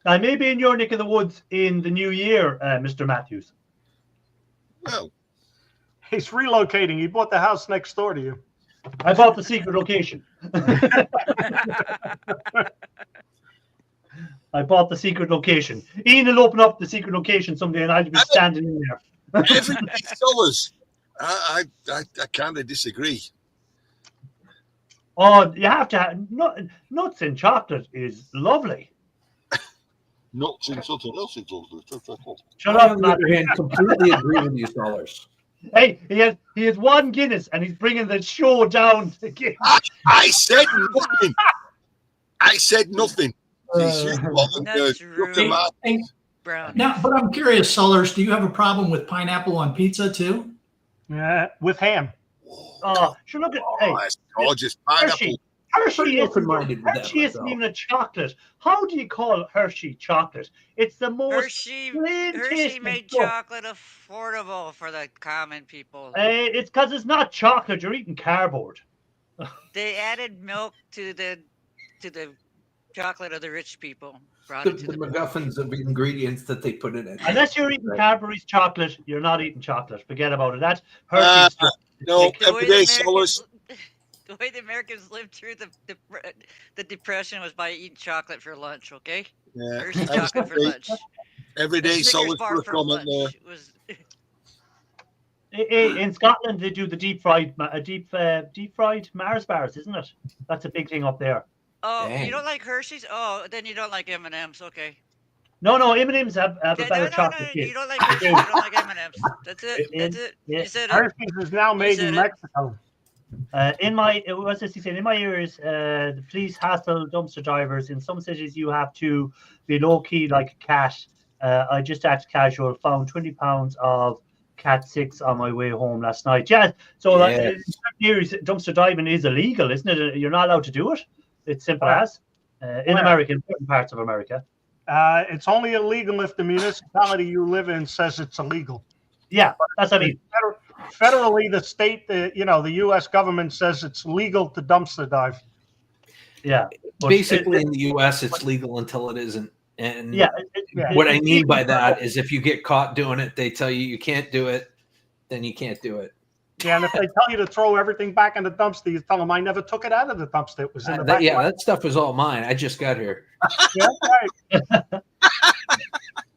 I may be in your neck of the woods in the new year, Mr. Matthews. Well, He's relocating. He bought the house next door to you. I bought the secret location. I bought the secret location. Ian will open up the secret location someday, and I'll be standing in there. everyday dollars. I kind of disagree. Oh, you have to have nuts and chocolate is lovely. Nuts and something else. Shut I, up, on the Matt. other hand, completely agree with you, Dollars. Hey, he has one Guinness, and he's bringing the show down again. I said nothing. I said nothing. That's rude. Hey, Brown. now, but I'm curious, Sellers, do you have a problem with pineapple on pizza too? With ham. Oh, sure, look at hey, That's gorgeous. Pineapple. Hershey Pretty isn't, open-minded with that Hershey isn't myself. even a chocolate. How do you call Hershey chocolate? It's the most Hershey plain-tasting made stuff. chocolate affordable for the common people. It's because it's not chocolate. You're eating cardboard. They added milk to the chocolate of the rich people. Brought The, it to the the MacGuffins of ingredients that they put in it. Unless you're eating Cadbury's chocolate, you're not eating chocolate. Forget about it. That's Uh, Hershey's stuff. No, The way everyday the sellers. The way the Americans lived through the depression was by eating chocolate for lunch. Okay, Yeah, Hershey chocolate for lunch. everyday Snickers sellers bar for a for comment there. lunch was In Scotland, they do the deep fried Mars bars, isn't it? That's a big thing up there. Oh, Dang. you don't like Hershey's? Oh, then you don't like M&Ms. Okay. No, M&M's have a Yeah, better no, chocolate you taste. don't like Hershey's. You don't like M&Ms. That's it. In- That's it. yeah. You said it. Hershey's is now made said in it. Mexico. In my what's this he said? In my ears, the police hassle dumpster drivers. In some cities, you have to be low key like a cat. I just act casual. Found 20 pounds of cat 6 on my way home last night. Yeah, so Yes. years dumpster diving is illegal, isn't it? You're not allowed to do it. It's simple Where? as in Where? America, in certain parts of America. It's only illegal if the municipality you live in says it's illegal. Yeah, that's what I mean. Federally, the state, the U.S. government says it's legal to dumpster dive. Yeah, but Basically, in the U.S., it's legal until it isn't. And yeah. what I mean by that is if you get caught doing it, they tell you can't do it, then you can't do it. Yeah, and if they tell you to throw everything back in the dumpster, you tell them I never took it out of the dumpster. It was in the back. That stuff was all mine. I just got here. Yeah, right.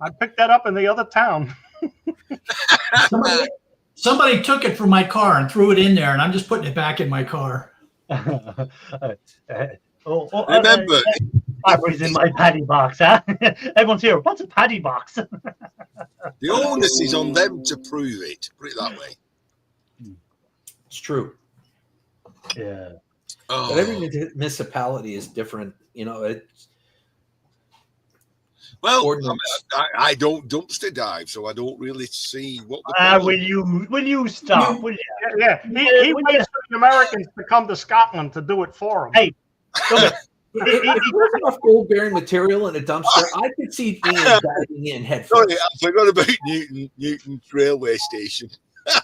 I picked that up in the other town. Somebody took it from my car and threw it in there, and I'm just putting it back in my car. Remember, Barbara's in my paddy box, huh? Everyone's here. What's a paddy box? the onus is on them to prove it. Put it that way. It's true. Yeah. Oh. But every municipality is different. You know, it's Well, ordinance. I don't dumpster dive, so I don't really see what the problem Will you stop? Will you? Yeah, he waits for the Americans to come to Scotland to do it for him. Hey, look, If there's enough gold-bearing material in a dumpster, I could see Ian diving in head Sorry, first. I forgot about Newton railway station.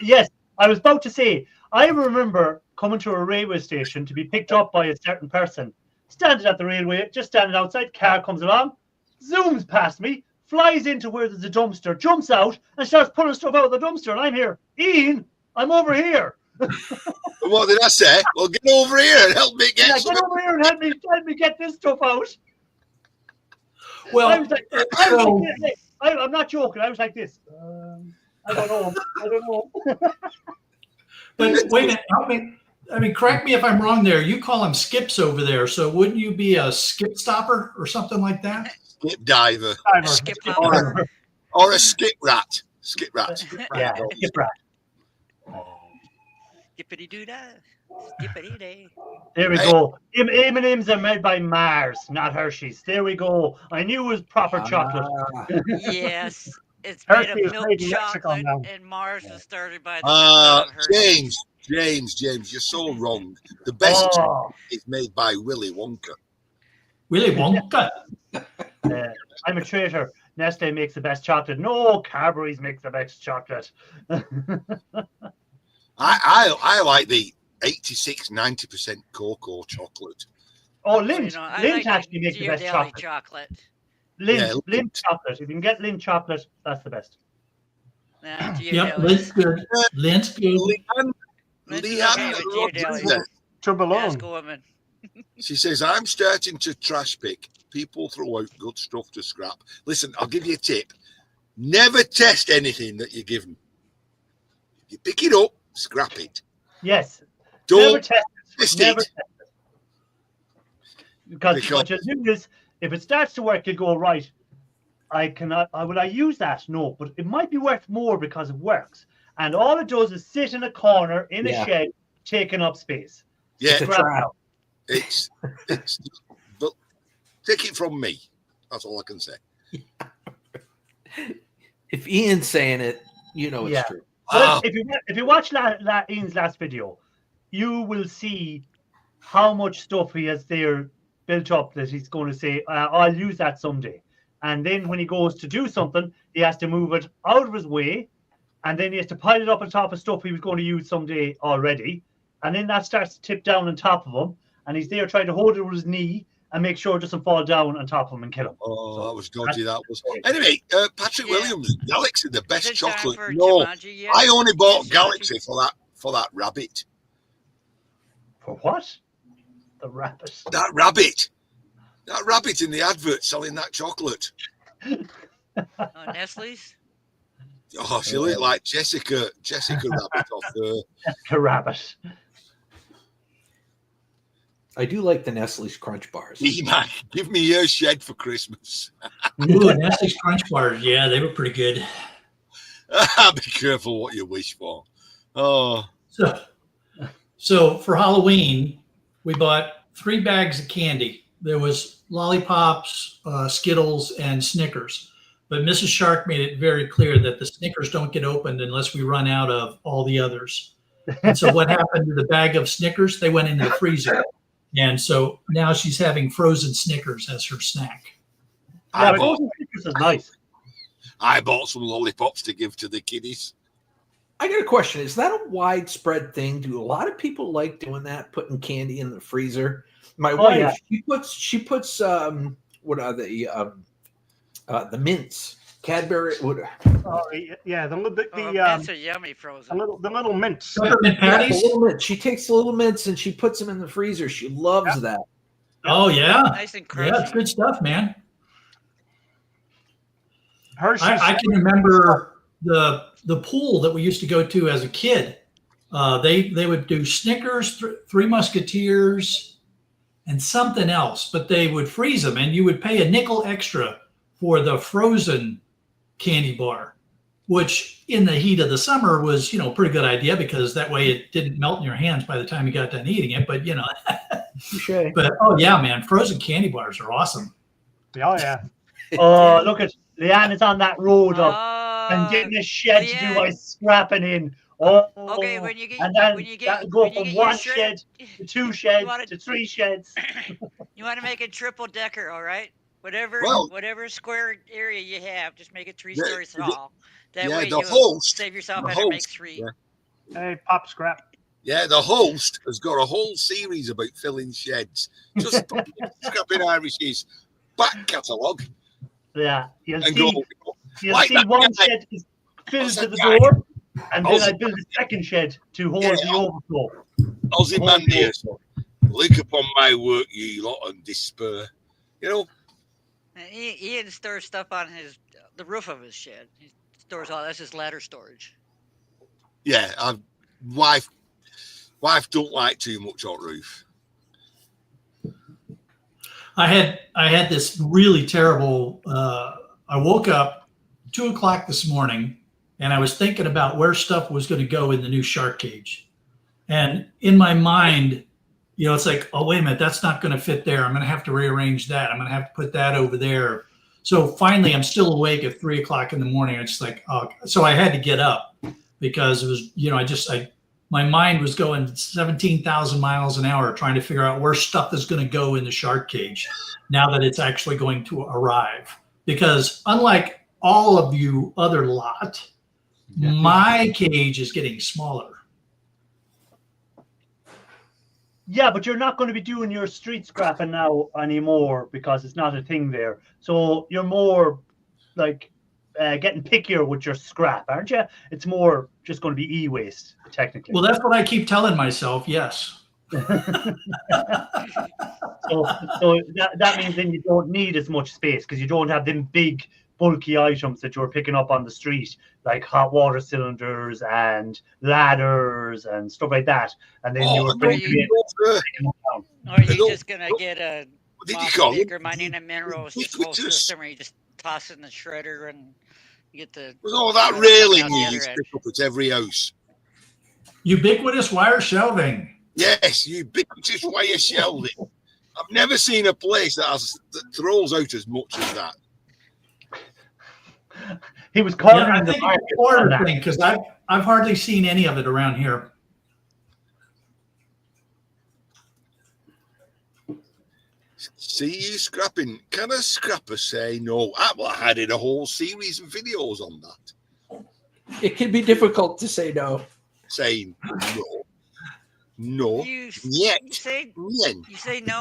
yes, I was about to say, I remember coming to a railway station to be picked up by a certain person, standing at the railway, just standing outside, car comes along, zooms past me, flies into where there's a dumpster, jumps out, and starts pulling stuff out of the dumpster, and I'm here. Ian, I'm over here. What did I say? Well, get over here and help me get Yeah, some. get over here and help me get this stuff out. Well, I was like, I'm not joking. I was like this. I don't know. but wait a minute. I mean, correct me if I'm wrong there. You call them skips over there. So wouldn't you be a skip stopper or something like that? Skip diver Skip hopper. or a skip rat. Skip rat. Yeah, skip rat. Skippity doo dah. Skippity day. There we go. M&M's are made by Mars, not Hershey's. There we go. I knew it was proper chocolate. Yes. It's made Hershey of is milk made in Mexico chocolate, now. and Mars was started by the James, you're so wrong. The best Oh, is made by Willy Wonka. Willy Wonka. I'm a traitor. Nestle makes the best chocolate. No, Cadbury's makes the best chocolate. I like the 86, 90% cocoa chocolate. Oh, You Lindt. know, I Lindt like actually makes the best Ghirardelli chocolate. chocolate. Lindt Yeah, chocolate. If you can get Lindt chocolate, that's the best. Nah, Yep, Lint's Ghirardelli's. good. Lint's good. Lint's is Leanne okay, but Rogers Ghirardelli's. says- To balloon. Ask a woman. She says, I'm starting to trash pick. People throw out good stuff to scrap. Listen, I'll give you a tip. Never test anything that you're given. You pick it up, scrap it. Yes. Don't Never test it. test Never it. test it. Because what you'll do is, if it starts to work, you go, right, will I use that? No, but it might be worth more because it works. And all it does is sit in a corner in a shed, taking up space. Yeah, Scrap it. it's but take it from me. That's all I can say. If Ian's saying it, you know it's true. But if you watch Ian's last video, you will see how much stuff he has there built up that he's going to say, I'll use that someday. And then when he goes to do something, he has to move it out of his way, and then he has to pile it up on top of stuff he was going to use someday already. And then that starts to tip down on top of him, and he's there trying to hold it with his knee and make sure it doesn't fall down on top of him and kill him. Oh, So that was dodgy. That was. Anyway, Patrick Williams, Galaxy, the best Is it time chocolate. for No, Jumanji yet? I only bought Yes, Galaxy for that rabbit. For what? The rabbit. That rabbit in the advert selling that chocolate. Nestle's? Oh, she looked like Jessica Rabbit off the The rabbit. I do like the Nestle's Crunch Bars. E-Man. Give me your shed for Christmas. Ooh, Nestle's Crunch Bars. Yeah, they were pretty good. Be careful what you wish for. Oh, So for Halloween, we bought 3 bags of candy. There was lollipops, Skittles, and Snickers. But Mrs. Shark made it very clear that the Snickers don't get opened unless we run out of all the others. And so what happened to the bag of Snickers? They went into the freezer. And so now she's having frozen Snickers as her snack. Yeah, frozen Snickers is nice. I bought some lollipops to give to the kiddies. I got a question. Is that a widespread thing? Do a lot of people like doing that, putting candy in the freezer? My wife, she puts what are the mints, Cadbury. Oh, yeah, the mints are yummy frozen. the little mints. Peppermint patties? The little mints. She takes the little mints and she puts them in the freezer. She loves that. Oh, yeah. Nice and crunchy. Yeah, it's good stuff, man. Hershey's. I can remember the pool that we used to go to as a kid. They would do Snickers, Three Musketeers, and something else, but they would freeze them, and you would pay a nickel extra for the frozen candy bar, which in the heat of the summer was, a pretty good idea because that way it didn't melt in your hands by the time you got done eating it. But but oh yeah, man, frozen candy bars are awesome. Oh yeah. Oh, look at Leanne is on that road up and getting a shed to do my scrapping in. Oh, okay. When you get, and then when you get, go when you from get one shed to 2 sheds to 3 sheds. You want to make it triple decker, all right? Whatever square area you have, just make it 3 stories tall. That way you save yourself having to make 3. Yeah. Hey, pop scrap. Yeah, the host has got a whole series about filling sheds. Just scrapping Irish's back catalogue. Yeah, you'll and see one shed is filled to the door, and then I build a second shed to hold the overflow. Ozymandias, look upon my work, ye lot, and despair. Ian stores stuff on the roof of his shed. He stores all that's his ladder storage. Yeah, wife don't like too much on roof. I had this really terrible. I woke up 2:00 this morning, and I was thinking about where stuff was going to go in the new shark cage, and in my mind, it's like, oh wait a minute, that's not going to fit there. I'm going to have to rearrange that. I'm going to have to put that over there. So finally, I'm still awake at 3:00 in the morning. It's like, so I had to get up because it was, my mind was going 17,000 miles an hour trying to figure out where stuff is going to go in the shark cage now that it's actually going to arrive. Because unlike all of you other lot, my cage is getting smaller. Yeah, but you're not going to be doing your street scrapping now anymore because it's not a thing there. So you're more like getting pickier with your scrap, aren't you? It's more just going to be e-waste, technically. Well, that's what I keep telling myself. Yes. So that means then you don't need as much space because you don't have them big bulky items that you're picking up on the street, like hot water cylinders and ladders and stuff like that. And then you're just gonna get a maker mining and minerals whole system where you just toss it in the shredder and you get the that railing you pick up at every house. Ubiquitous wire shelving. Yes, ubiquitous wire shelving. I've never seen a place that throws out as much as that. He was calling I think it's a quarter thing because I've hardly seen any of it around here. See you scrapping. Can a scrapper say no? I had in a whole series of videos on that. It can be difficult to say no. Saying no. You say no,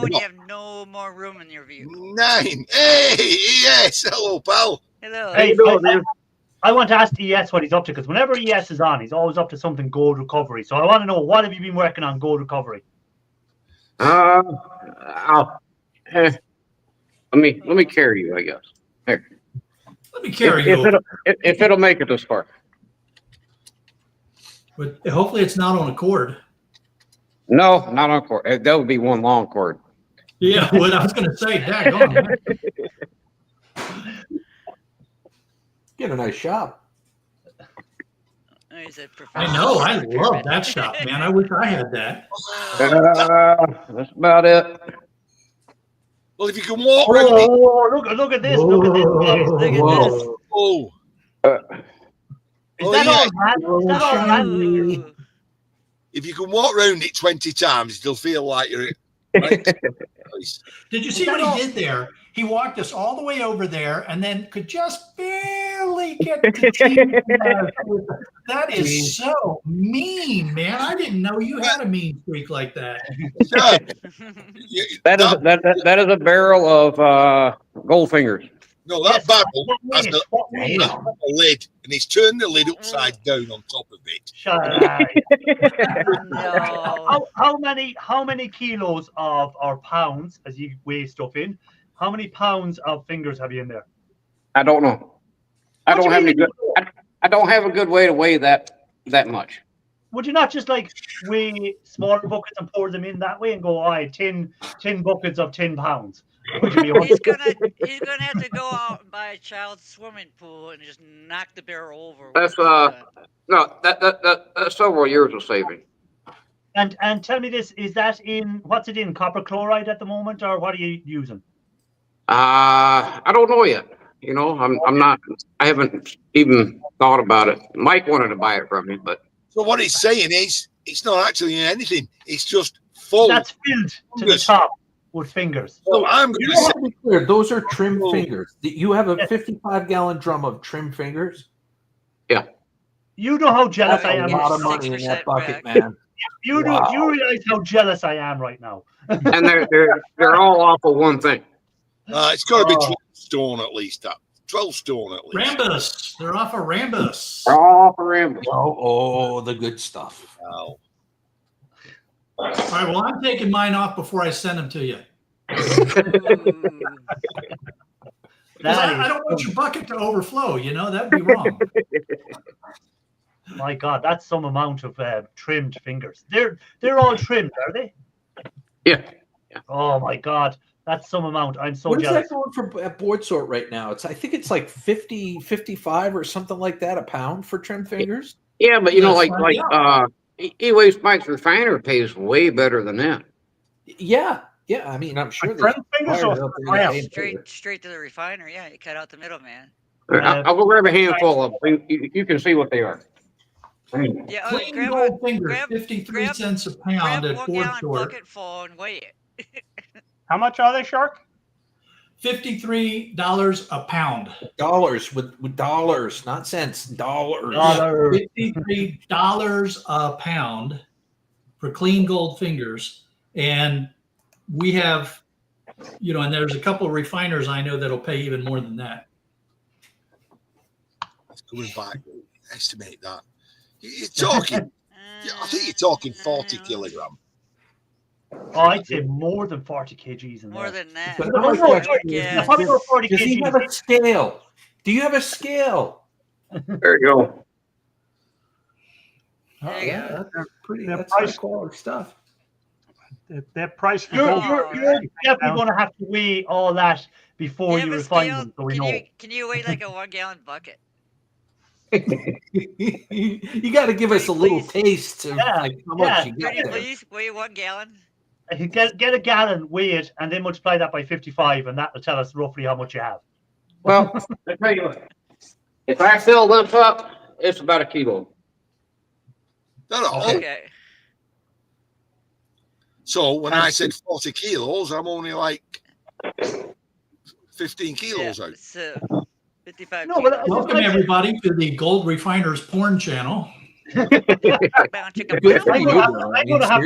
and you have no more room in your vehicle. 9. Hey, yes. Hello, pal. Hello. Hey, I want to ask ES what he's up to because whenever ES is on, he's always up to something gold recovery. So I want to know, what have you been working on gold recovery? Let me carry you, I guess. Here. Let me carry you. If it'll make it this far. But hopefully it's not on a cord. No, not on cord. That would be one long cord. Yeah, what I was going to say. Daggone. Get a nice shop. I know. I love that shop, man. I wish I had that. That's about it. Well, if you can walk. Look at this. Look at this. Oh. Is that all? If you can walk around it 20 times, it'll feel like you're. Did you see what he did there? He walked us all the way over there and then could just barely get to That is so mean, man. I didn't know you had a mean streak like that. That is a barrel of gold fingers. No, that barrel has a lid, and he's turned the lid upside down on top of it. No. How many kilos or pounds, as you weigh stuff in? How many pounds of fingers have you in there? I don't know. I don't have a good way to weigh that much. Would you not just like weigh smaller buckets and pour them in that way and go, all right, 10 buckets of 10 pounds? He's gonna have to go out and buy a child's swimming pool and just knock the barrel over. That's that's several years of saving. And tell me this: what's it in? Copper chloride at the moment, or what are you using? I don't know yet. You know, I haven't even thought about it. Mike wanted to buy it from me, but. So what he's saying is, it's not actually in anything. It's just full. That's filled to the top with fingers. So I'm going to say, clear, those are trim fingers. You have a 55-gallon drum of trim fingers. Yeah. You know how jealous I am. A lot of money in that bucket, man. You realize how jealous I am right now. And they're all off of one thing. It's got to be 12 stone at least. 12 stone at least. Rambus. They're off of Rambus. They're all off of Rambus. Oh, the good stuff. Wow. All right, well, I'm taking mine off before I send them to you. I don't want your bucket to overflow, you know, that'd be wrong. My God, that's some amount of trimmed fingers. They're all trimmed, are they? Yeah. Oh my God, that's some amount. I'm so jealous. What is that going for at board sort right now? I think it's like 50, 55 or something like that a pound for trim fingers. Yeah, but you know, E-Waste Mike's refiner pays way better than that. Yeah. I mean, I'm sure trim fingers straight to the refiner. Yeah, you cut out the middleman. I'll go grab a handful of them. You can see what they are. Yeah, Clean gold fingers, 53 cents a pound at board sort. Bucket full and weigh it. How much are they, Shark? $53 a pound. Dollars with dollars, not cents. Dollars. $53 a pound for clean gold fingers. And we have, and there's a couple of refiners I know that'll pay even more than that. Going back, estimate that. You're talking, I think you're talking 40 kilogram. Oh, I'd say more than 40 kgs in more there. than that. Probably over 40 Does kgs. he have a scale? Do you have a scale? There you go. There you go. That's high quality stuff. Their price for You're gold. definitely going to have to weigh all that before you refine them, so we know. Can you weigh like a 1 gallon bucket? You got to give us a little taste of like how much you get there. Please weigh 1 gallon. Get a gallon, weigh it, and then multiply that by 55, and that will tell us roughly how much you have. Well, I tell you what, if I fill this up, it's about a kilo. Okay. So when I said 40 kilos, I'm only like 15 kilos out. So 55 No, but welcome everybody to the Gold Refiners porn channel. I'm going to have to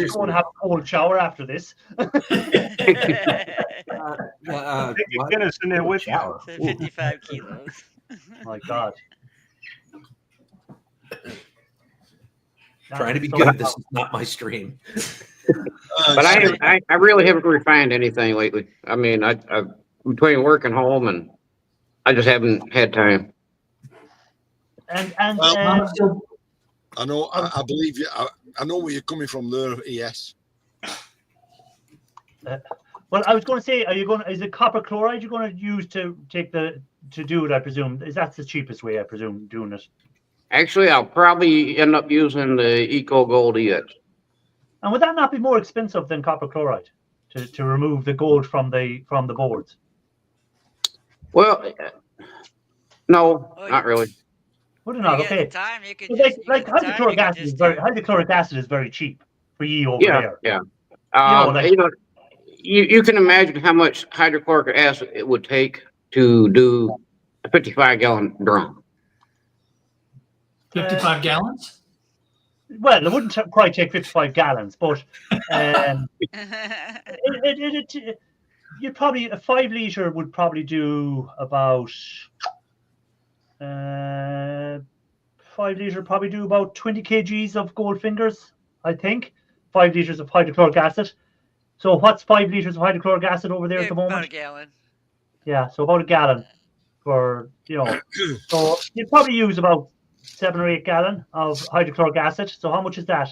go and have a cold shower after this. Guinness in there with you. 55 kilos. My God. Trying to be good. This is not my stream. But I really haven't refined anything lately. I mean, I between work and home, and I just haven't had time. And I know. I believe you. I know where you're coming from there. Yes. Well, I was going to say, is it copper chloride you're going to use to do it? I presume that's the cheapest way. I presume doing it. Actually, I'll probably end up using the Eco Gold EX. And would that not be more expensive than copper chloride to remove the gold from the boards? Well, no, not really. Would it not? Okay. Hydrochloric acid is very cheap for you over there. Yeah. You can imagine how much hydrochloric acid it would take to do a 55-gallon drum. 55 gallons? Well, it wouldn't quite take 55 gallons, but you'd probably, a 5 liter would probably do about 5 liter probably do about 20 kgs of gold fingers, I think. 5 liters of hydrochloric acid. So what's 5 liters of hydrochloric acid over there at the moment? About a gallon. Yeah, so about a gallon for, so you'd probably use about 7 or 8 gallon of hydrochloric acid. So how much is that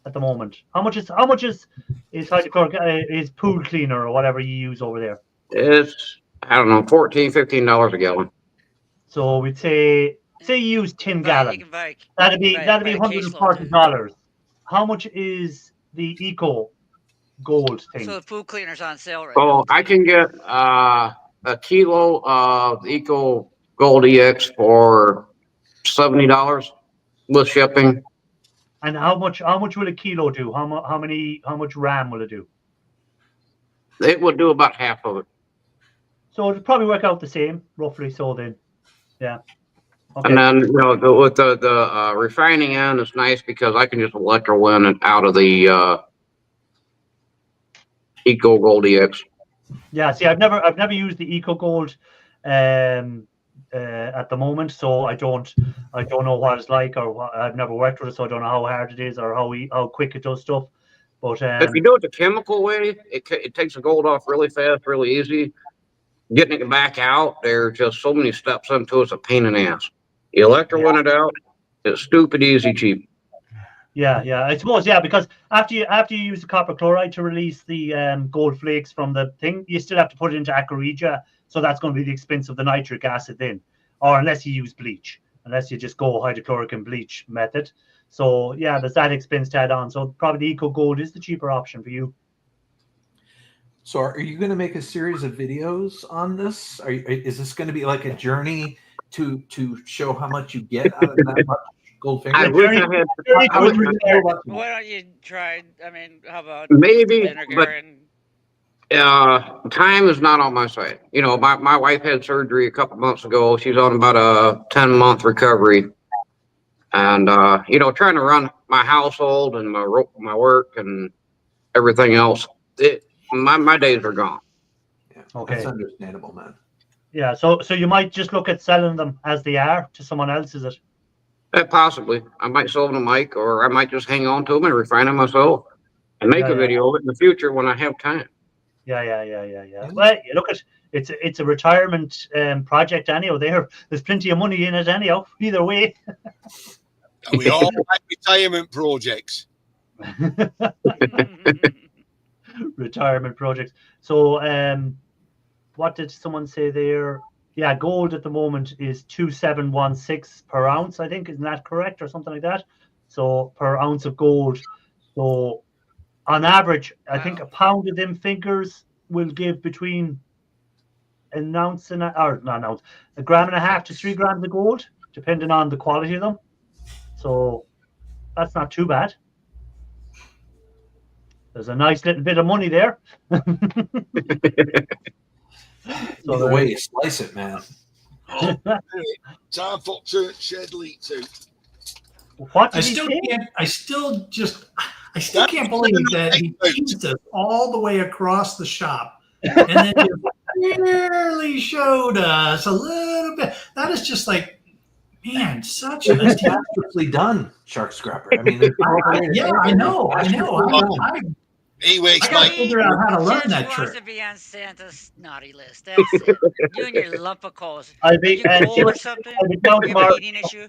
at the moment? How much is hydrochloric is pool cleaner or whatever you use over there? It's, I don't know, $14-15 a gallon. So we'd say you use 10 gallons. That'd be $140. How much is the Eco Gold thing? So the pool cleaner's on sale right now. I can get a kilo of Eco Gold EX for $70 with shipping. And how much will a kilo do? How much RAM will it do? It would do about half of it. So it'd probably work out the same, roughly. So then, yeah. Okay. And then with the refining end, it's nice because I can just electro-win it out of the Eco Gold EX. Yeah. See, I've never used the Eco Gold at the moment, so I don't know what it's like, or I've never worked with it, so I don't know how hard it is or how quick it does stuff. But if you do it the chemical way, it takes the gold off really fast, really easy. Getting it back out, there's just so many steps into it. It's a pain in the ass. You electro-win it out, it's stupid easy, cheap. Yeah, I suppose, because after you use the copper chloride to release the gold flakes from the thing, you still have to put it into aqua, so that's going to be the expense of the nitric acid then, or unless you use bleach, unless you just go hydrochloric and bleach method. So yeah, there's that expense to add on. So probably the Eco Gold is the cheaper option for you. So are you going to make a series of videos on this? Is this going to be like a journey to show how much you get out of that much gold finger? Why don't you try? I mean, how about maybe? Vinegar time is not on my side. My wife had surgery a couple months ago. She's on about a 10-month recovery, and trying to run my household and my work, and everything else, my days are gone. Yeah, Okay. that's understandable, man. Yeah, so you might just look at selling them as they are to someone else, is it? Possibly. I might sell them to Mike, or I might just hang on to them and refine them myself and make a video of it in the future when I have time. Yeah. Well, you look at it's a retirement project anyhow. There's plenty of money in it anyhow. Either way. We all like retirement projects. Retirement projects. So, what did someone say there? Yeah, gold at the moment is 2,716 per ounce. I think, isn't that correct, or something like that? So per ounce of gold. So on average, I think a pound of them fingers will give between an ounce and a gram and a half to 3 grams of gold, depending on the quality of them. So that's not too bad. There's a nice little bit of money there. So the way you slice it, man. Time for to shed leak too. What I still can't believe that he teased us all the way across the shop and then just barely showed us a little bit. That is just like, man, such a masterfully done, Shark Scrapper. I mean, I know. He wakes I gotta figure out how to learn that wants trick. to be on Santa's naughty list. That's it. You and your lump of coals. I'll Are be you cold or something? You have an eating issue?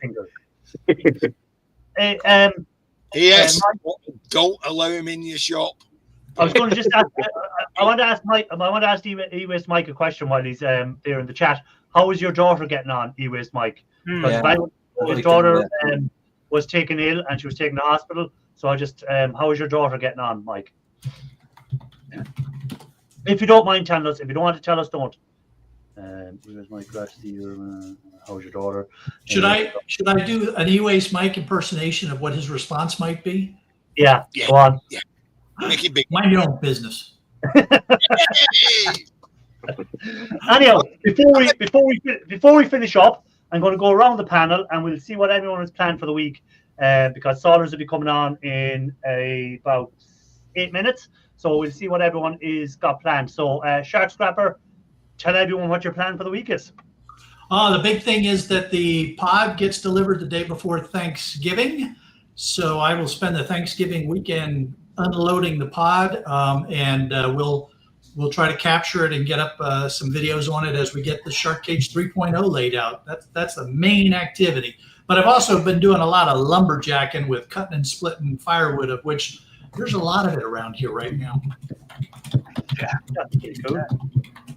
Yes. Don't allow him in your shop. I was going to just ask. I want to ask Mike. I want to ask E-Waste Mike a question while he's there in the chat. How is your daughter getting on, E-Waste Mike? His daughter was taken ill and she was taken to hospital. So I just, how is your daughter getting on, Mike? If you don't mind telling us, if you don't want to tell us, don't. Here's Mike. How's your daughter? Should I do an E-Waste Mike impersonation of what his response might be? Yeah. Go on. Yeah. Make it big. Mind your own business. Anyhow, before we finish up, I'm going to go around the panel and we'll see what everyone has planned for the week. Because Saunders will be coming on in about 8 minutes. So we'll see what everyone is got planned. So Shark Scrapper, tell everyone what your plan for the week is. The big thing is that the pod gets delivered the day before Thanksgiving. So I will spend the Thanksgiving weekend unloading the pod, and we'll try to capture it and get up some videos on it as we get the Shark Cage 3.0 laid out. That's the main activity. But I've also been doing a lot of lumberjacking with cutting and splitting firewood, of which there's a lot of it around here right now. Yeah, that's pretty cool.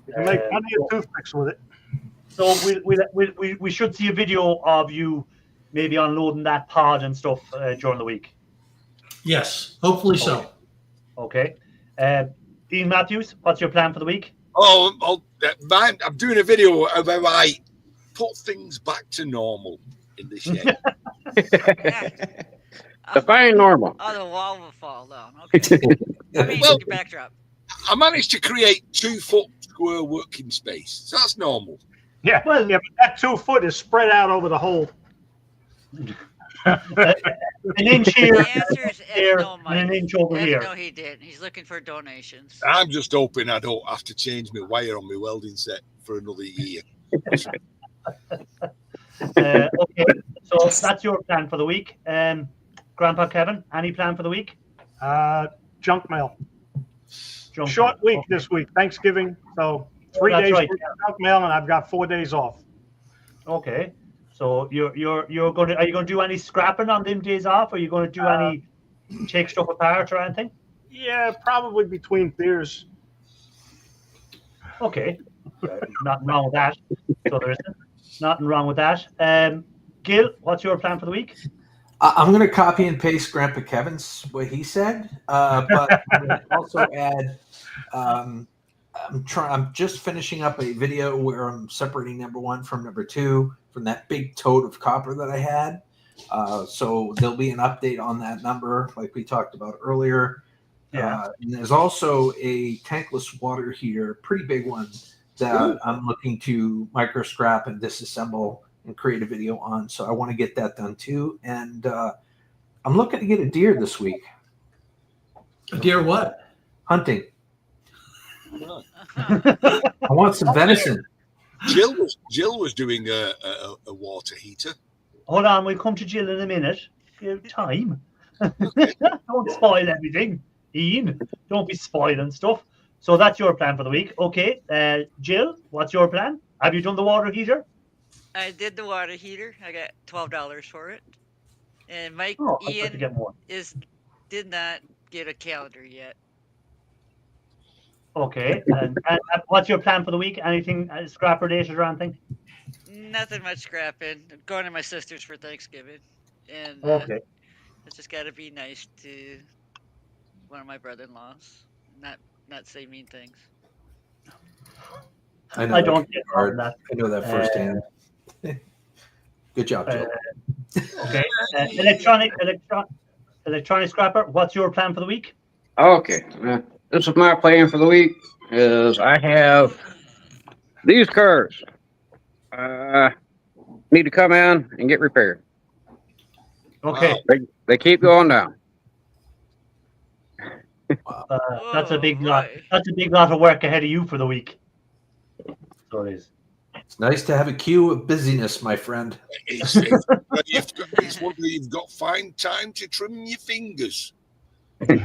You can make plenty of toothpicks with it. So we should see a video of you maybe unloading that pod and stuff during the week. Yes, hopefully so. Okay. Ian Matthews, what's your plan for the week? I'm doing a video where I put things back to normal in the shed. Define normal. Oh, the wall will fall down. Okay. Your backdrop. I managed to create 2 foot square working space. So that's normal. Yeah, but that 2 foot is spread out over the whole. An inch here, The answer is no, Mike. and an inch over here. No, he didn't. He's looking for donations. I'm just hoping I don't have to change my wire on my welding set for another year. Okay, so that's your plan for the week. Grandpa Kevin, any plan for the week? Junk mail. Short week this week, Thanksgiving. So 3 days for junk mail, and I've got 4 days off. Okay, so are you going to do any scrapping on them days off? Or are you going to do any take stuff apart or anything? Yeah, probably between beers. Okay, nothing wrong with that. So there isn't nothing wrong with that. Gill, what's your plan for the week? I'm going to copy and paste Grandpa Kevin's what he said, but I'm going to also add. I'm just finishing up a video where I'm separating number 1 from number 2 from that big tote of copper that I had. So there'll be an update on that number, like we talked about earlier. And there's also a tankless water heater, pretty big one, that I'm looking to micro scrap and disassemble and create a video on. So I want to get that done too. And I'm looking to get a deer this week. Deer what? Hunting. I want some venison. Gill was doing a water heater. Hold on, we'll come to Gill in a minute. Give time. Don't spoil everything, Ian. Don't be spoiling stuff. So that's your plan for the week. Okay, Gill, what's your plan? Have you done the water heater? I did the water heater. I got $12 for it. And Mike Ian did not get a calendar yet. Okay, and what's your plan for the week? Anything scrap related or anything? Nothing much scrapping. I'm going to my sister's for Thanksgiving, and okay, it's just got to be nice to one of my brother-in-laws. Not say mean things. I don't get hard. I know that firsthand. Good job, Joe. Okay, electronic scrapper. What's your plan for the week? Okay, this is my plan for the week. Is I have these cars. Need to come in and get repaired. Okay, they keep going down. That's a big lot. That's a big lot of work ahead of you for the week. So it is. It's nice to have a queue of busyness, my friend. It's wonder you've got fine time to trim your fingers. You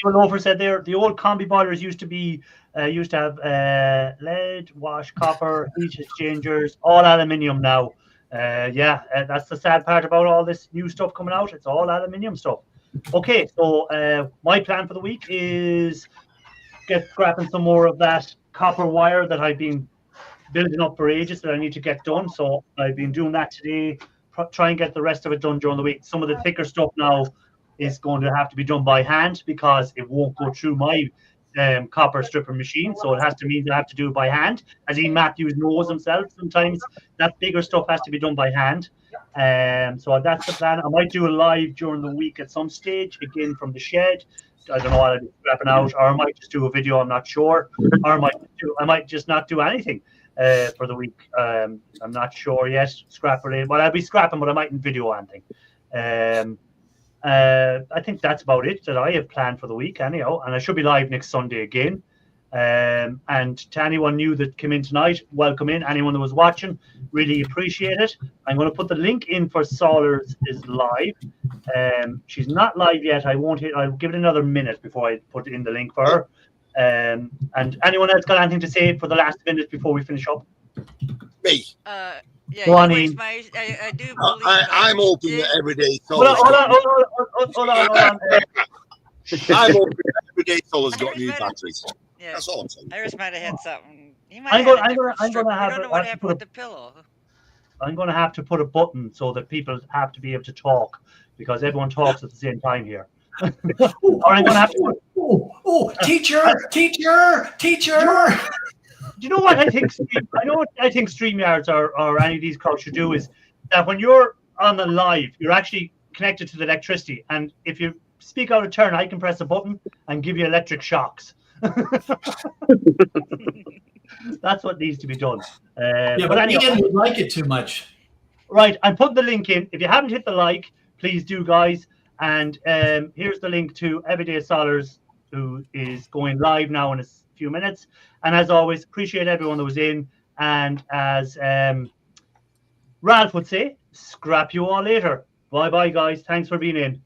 know, said there, the old combi boilers used to have lead, wash, copper, heat exchangers, all aluminium now. That's the sad part about all this new stuff coming out. It's all aluminium stuff. Okay, so my plan for the week is get scrapping some more of that copper wire that I've been building up for ages that I need to get done. So I've been doing that today. Try and get the rest of it done during the week. Some of the thicker stuff now is going to have to be done by hand because it won't go through my copper stripper machine. So it has to mean I have to do it by hand. As Ian Matthews knows himself, sometimes that bigger stuff has to be done by hand. So that's the plan. I might do a live during the week at some stage, again from the shed. I don't know what I'll be scrapping out, or I might just do a video, I'm not sure. Or I might just not do anything for the week. I'm not sure yet, scrap related. Well, I'll be scrapping, but I mightn't video anything. I think that's about it that I have planned for the week anyhow, and I should be live next Sunday again. And to anyone new that came in tonight, welcome in. Anyone that was watching, really appreciate it. I'm going to put the link in for Solars is live. She's not live yet. I'll give it another minute before I put in the link for her. And anyone else got anything to say for the last minute before we finish up? Me. Yeah, Go on, I do believe I'm open to everyday. Hold on. I'm open to everyday. Solar's got new batteries. Yeah. That's all I'm saying. Iris might have had something. I'm going to have don't know what happened with the pillow. I'm going to have to put a button so that people have to be able to talk because everyone talks at the same time here. Or I'm going to have to. Teacher! Do you know what I think? I think StreamYards or any of these crowds should do is that when you're on the live, you're actually connected to the electricity, and if you speak out of turn, I can press a button and give you electric shocks. That's what needs to be done. But anyway, Ian would like it too much. Right, I'm putting the link in. If you haven't hit the like, please do, guys. And here's the link to Everyday Solars, who is going live now in a few minutes. And as always, appreciate everyone that was in. And as Ralph would say, scrap you all later. Bye-bye, guys. Thanks for being in.